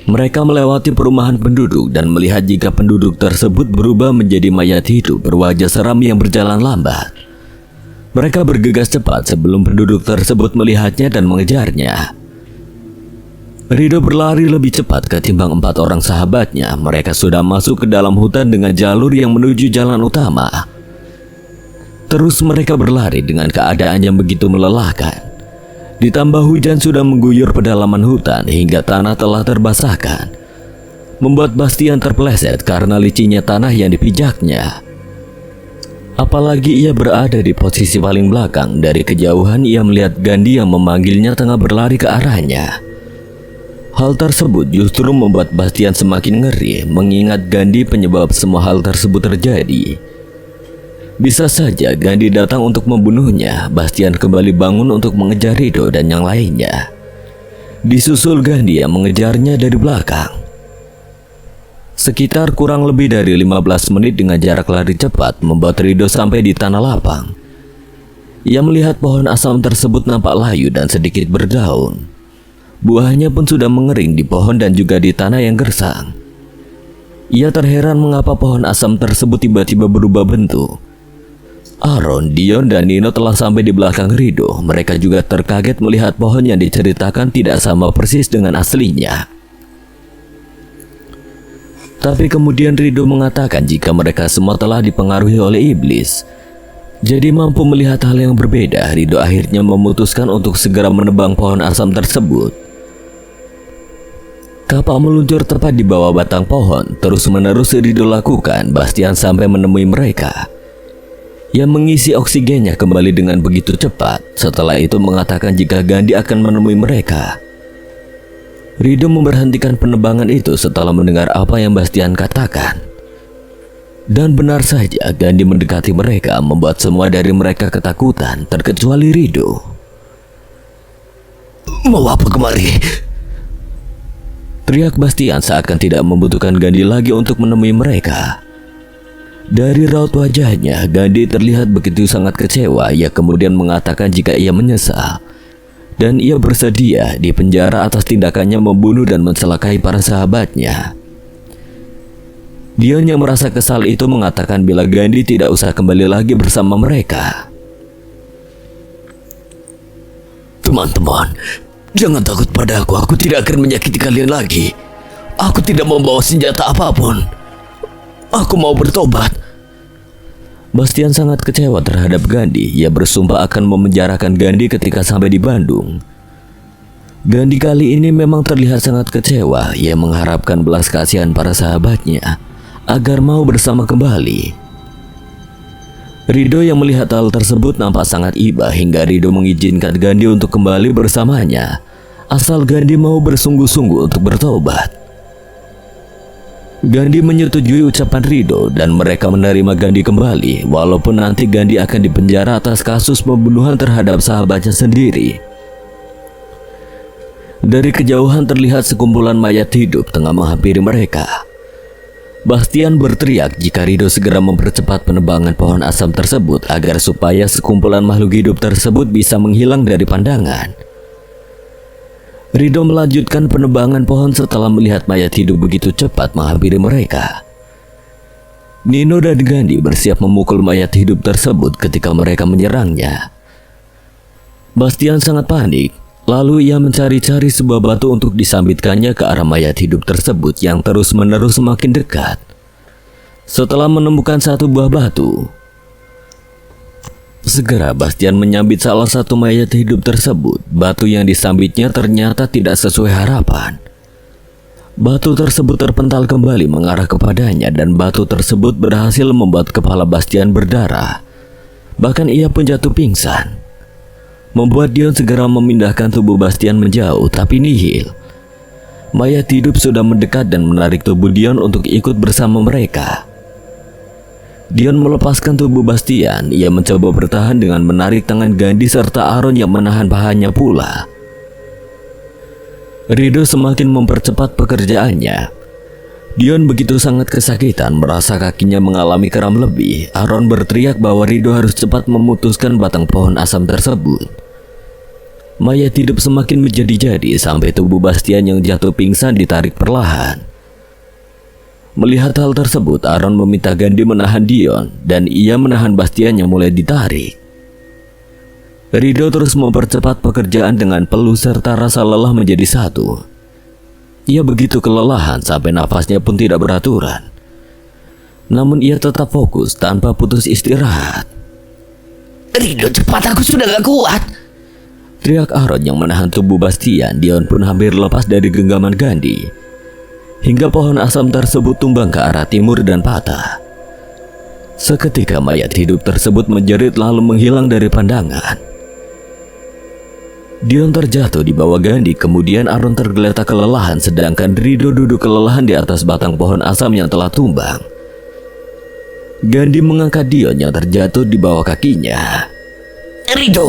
Mereka melewati perumahan penduduk dan melihat jika penduduk tersebut berubah menjadi mayat hidup berwajah seram yang berjalan lambat. Mereka bergegas cepat sebelum penduduk tersebut melihatnya dan mengejarnya. Rido berlari lebih cepat ketimbang 4 orang sahabatnya. Mereka sudah masuk ke dalam hutan dengan jalur yang menuju jalan utama. Terus mereka berlari dengan keadaan yang begitu melelahkan. Ditambah hujan sudah mengguyur pedalaman hutan hingga tanah telah terbasahkan, membuat Bastian terpeleset karena licinnya tanah yang dipijaknya. Apalagi ia berada di posisi paling belakang. Dari kejauhan ia melihat Gandhi yang memanggilnya tengah berlari ke arahnya. Hal tersebut justru membuat Bastian semakin ngeri, mengingat Gandhi penyebab semua hal tersebut terjadi. Bisa saja Gandhi datang untuk membunuhnya. Bastian kembali bangun untuk mengejar Rido dan yang lainnya. Disusul Gandhi yang mengejarnya dari belakang. Sekitar kurang lebih dari 15 menit dengan jarak lari cepat membuat Rido sampai di tanah lapang. Ia melihat pohon asam tersebut nampak layu dan sedikit berdaun. Buahnya pun sudah mengering di pohon dan juga di tanah yang gersang. Ia terheran mengapa pohon asam tersebut tiba-tiba berubah bentuk. Aaron, Dion, dan Nino telah sampai di belakang Rido. Mereka juga terkaget melihat pohon yang diceritakan tidak sama persis dengan aslinya. Tapi kemudian Rido mengatakan jika mereka semua telah dipengaruhi oleh iblis. Jadi mampu melihat hal yang berbeda, Rido akhirnya memutuskan untuk segera menebang pohon asam tersebut. Kapak meluncur tepat di bawah batang pohon. Terus-menerus Rido lakukan. Bastian sampai menemui mereka. Ia mengisi oksigennya kembali dengan begitu cepat. Setelah itu mengatakan jika Gandhi akan menemui mereka. Rido memberhentikan penebangan itu setelah mendengar apa yang Bastian katakan. Dan benar saja, Gandhi mendekati mereka membuat semua dari mereka ketakutan terkecuali Rido. Mau apa kemari? Teriak Bastian seakan tidak membutuhkan Gandhi lagi untuk menemui mereka. Dari raut wajahnya, Gandhi terlihat begitu sangat kecewa. Ia kemudian mengatakan jika ia menyesal dan ia bersedia dipenjara atas tindakannya membunuh dan mencelakai para sahabatnya. Dion yang merasa kesal itu mengatakan bila Gandhi tidak usah kembali lagi bersama mereka. Teman-teman, jangan takut padaku. Aku tidak akan menyakiti kalian lagi. Aku tidak membawa senjata apapun. Aku mau bertobat. Bastian sangat kecewa terhadap Gandhi. Ia bersumpah akan memenjarakan Gandhi ketika sampai di Bandung. Gandhi kali ini memang terlihat sangat kecewa. Ia mengharapkan belas kasihan para sahabatnya agar mau bersama kembali. Rido yang melihat hal tersebut nampak sangat iba hingga Rido mengizinkan Gandhi untuk kembali bersamanya, asal Gandhi mau bersungguh-sungguh untuk bertobat. Gandhi menyetujui ucapan Rido dan mereka menerima Gandhi kembali, walaupun nanti Gandhi akan dipenjara atas kasus pembunuhan terhadap sahabatnya sendiri. Dari kejauhan terlihat sekumpulan mayat hidup tengah menghampiri mereka. Bastian berteriak jika Rido segera mempercepat penebangan pohon asam tersebut agar supaya sekumpulan makhluk hidup tersebut bisa menghilang dari pandangan. Rido melanjutkan penebangan pohon setelah melihat mayat hidup begitu cepat menghampiri mereka. Nino dan Gandhi bersiap memukul mayat hidup tersebut ketika mereka menyerangnya. Bastian sangat panik. Lalu ia mencari-cari sebuah batu untuk disambitkannya ke arah mayat hidup tersebut yang terus-menerus semakin dekat. Setelah menemukan satu buah batu, segera Bastian menyambit salah satu mayat hidup tersebut. Batu yang disambitnya ternyata tidak sesuai harapan. Batu tersebut terpental kembali mengarah kepadanya dan batu tersebut berhasil membuat kepala Bastian berdarah. Bahkan ia pun jatuh pingsan, membuat Dion segera memindahkan tubuh Bastian menjauh, tapi nihil. Mayat hidup sudah mendekat dan menarik tubuh Dion untuk ikut bersama mereka. Dion melepaskan tubuh Bastian. Ia mencoba bertahan dengan menarik tangan Gandhi serta Aaron yang menahan pahanya pula. Rido semakin mempercepat pekerjaannya. Dion begitu sangat kesakitan, merasa kakinya mengalami kram lebih. Aaron berteriak bahwa Rido harus cepat memutuskan batang pohon asam tersebut. Mayat hidup semakin menjadi-jadi sampai tubuh Bastian yang jatuh pingsan ditarik perlahan. Melihat hal tersebut, Aaron meminta Gandhi menahan Dion dan ia menahan Bastian yang mulai ditarik. Rido terus mempercepat pekerjaan dengan peluh serta rasa lelah menjadi satu. Ia begitu kelelahan sampai nafasnya pun tidak beraturan. Namun ia tetap fokus tanpa putus istirahat. Rido, cepat, aku sudah gak kuat. Teriak Aaron yang menahan tubuh Bastian. Dion pun hampir lepas dari genggaman Gandhi, hingga pohon asam tersebut tumbang ke arah timur dan patah. Seketika mayat hidup tersebut menjerit lalu menghilang dari pandangan. Dion terjatuh di bawah Gandhi, kemudian Aaron tergeletak kelelahan sedangkan Rido duduk kelelahan di atas batang pohon asam yang telah tumbang. Gandhi mengangkat Dion yang terjatuh di bawah kakinya. Rido!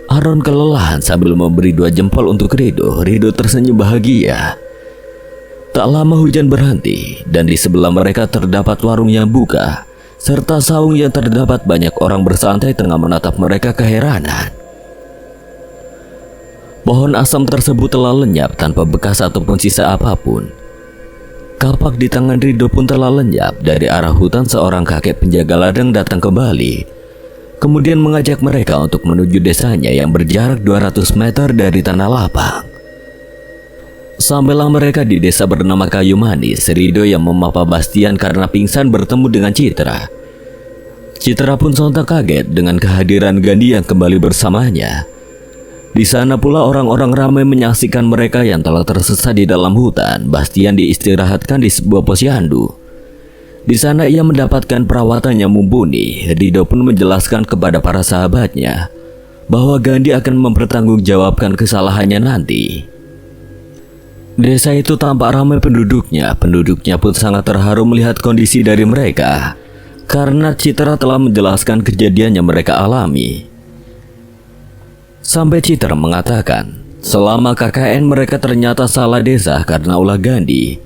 Aaron kelelahan sambil memberi 2 jempol untuk Rido. Rido tersenyum bahagia. Tak lama hujan berhenti dan di sebelah mereka terdapat warung yang buka serta saung yang terdapat banyak orang bersantai tengah menatap mereka keheranan. Pohon asam tersebut telah lenyap tanpa bekas ataupun sisa apapun. Kapak di tangan Rido pun telah lenyap. Dari arah hutan seorang kakek penjaga ladang datang kembali, kemudian mengajak mereka untuk menuju desanya yang berjarak 200 meter dari tanah lapang. Sampailah mereka di desa bernama Kayu Manis. Rido yang memapa Bastian karena pingsan bertemu dengan Citra. Citra pun sontak kaget dengan kehadiran Gandhi yang kembali bersamanya. Di sana pula orang-orang ramai menyaksikan mereka yang telah tersesat di dalam hutan. Bastian diistirahatkan di sebuah posyandu. Di sana ia mendapatkan perawatan yang mumpuni. Rido pun menjelaskan kepada para sahabatnya bahwa Gandhi akan mempertanggungjawabkan kesalahannya nanti. Desa itu tampak ramai penduduknya. Penduduknya pun sangat terharu melihat kondisi dari mereka, karena Citra telah menjelaskan kejadian yang mereka alami. Sampai Citra mengatakan, selama KKN mereka ternyata salah desa karena ulah Gandhi.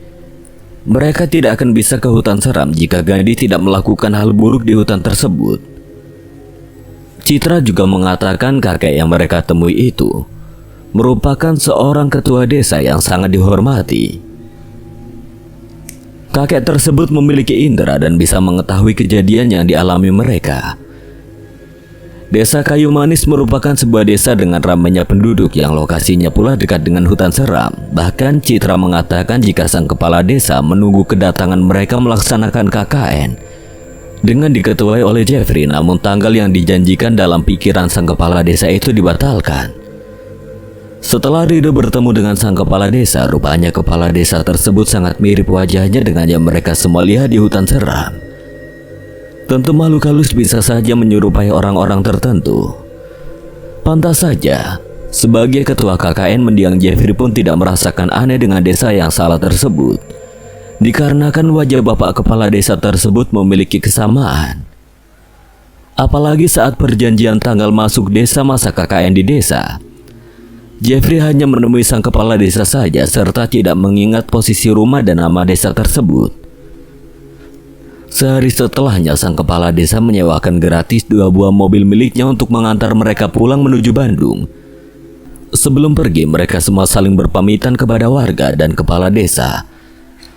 Mereka tidak akan bisa ke hutan seram jika Gandhi tidak melakukan hal buruk di hutan tersebut. Citra juga mengatakan kakek yang mereka temui itu merupakan seorang ketua desa yang sangat dihormati. Kakek tersebut memiliki indera dan bisa mengetahui kejadian yang dialami mereka. Desa Kayu Manis merupakan sebuah desa dengan ramainya penduduk yang lokasinya pula dekat dengan hutan seram. Bahkan Citra mengatakan jika sang kepala desa menunggu kedatangan mereka melaksanakan KKN dengan diketuai oleh Jeffrey, namun tanggal yang dijanjikan dalam pikiran sang kepala desa itu dibatalkan. Setelah Rido bertemu dengan sang kepala desa, rupanya kepala desa tersebut sangat mirip wajahnya dengan yang mereka semua lihat di hutan seram. Tentu makhluk halus bisa saja menyerupai orang-orang tertentu. Pantas saja, sebagai ketua KKN, mendiang Jeffrey pun tidak merasakan aneh dengan desa yang salah tersebut, dikarenakan wajah bapak kepala desa tersebut memiliki kesamaan. Apalagi saat perjanjian tanggal masuk desa masa KKN di desa, Jeffrey hanya menemui sang kepala desa saja serta tidak mengingat posisi rumah dan nama desa tersebut. Sehari setelahnya, sang kepala desa menyewakan gratis 2 buah mobil miliknya untuk mengantar mereka pulang menuju Bandung. Sebelum pergi, mereka semua saling berpamitan kepada warga dan kepala desa,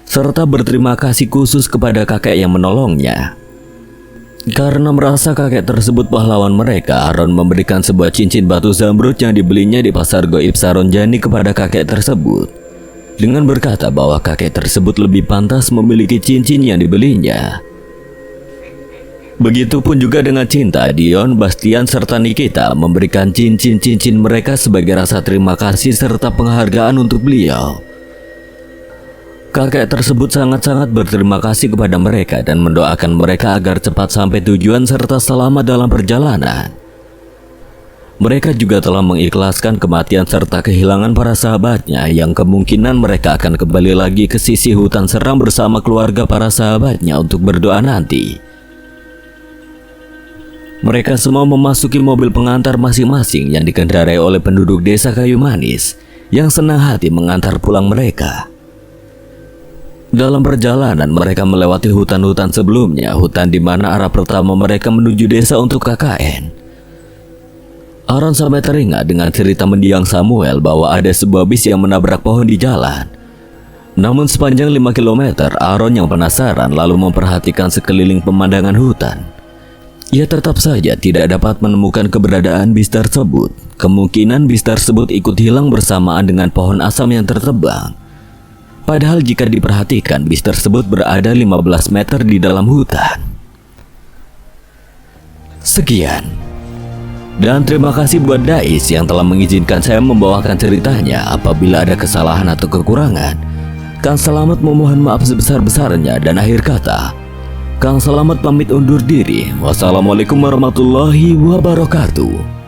serta berterima kasih khusus kepada kakek yang menolongnya. Karena merasa kakek tersebut pahlawan mereka, Aaron memberikan sebuah cincin batu zamrud yang dibelinya di pasar goib Saronjani kepada kakek tersebut, dengan berkata bahwa kakek tersebut lebih pantas memiliki cincin yang dibelinya. Begitupun juga dengan Cinta, Dion, Bastian, serta Nikita memberikan cincin-cincin mereka sebagai rasa terima kasih serta penghargaan untuk beliau. Kakek tersebut sangat-sangat berterima kasih kepada mereka dan mendoakan mereka agar cepat sampai tujuan serta selamat dalam perjalanan. Mereka juga telah mengikhlaskan kematian serta kehilangan para sahabatnya yang kemungkinan mereka akan kembali lagi ke sisi hutan seram bersama keluarga para sahabatnya untuk berdoa nanti. Mereka semua memasuki mobil pengantar masing-masing yang dikendarai oleh penduduk desa Kayu Manis yang senang hati mengantar pulang mereka. Dalam perjalanan, mereka melewati hutan-hutan sebelumnya, hutan di mana arah pertama mereka menuju desa untuk KKN. Aaron sampai teringat dengan cerita mendiang Samuel bahwa ada sebuah bis yang menabrak pohon di jalan. Namun sepanjang 5 km, Aaron yang penasaran lalu memperhatikan sekeliling pemandangan hutan. Ia tetap saja tidak dapat menemukan keberadaan bis tersebut. Kemungkinan bis tersebut ikut hilang bersamaan dengan pohon asam yang tertebang. Padahal jika diperhatikan, bis tersebut berada 15 meter di dalam hutan. Sekian. Dan terima kasih buat Dais yang telah mengizinkan saya membawakan ceritanya. Apabila ada kesalahan atau kekurangan, Kang Selamat memohon maaf sebesar-besarnya. Dan akhir kata, Kang Selamat pamit undur diri. Wassalamualaikum warahmatullahi wabarakatuh.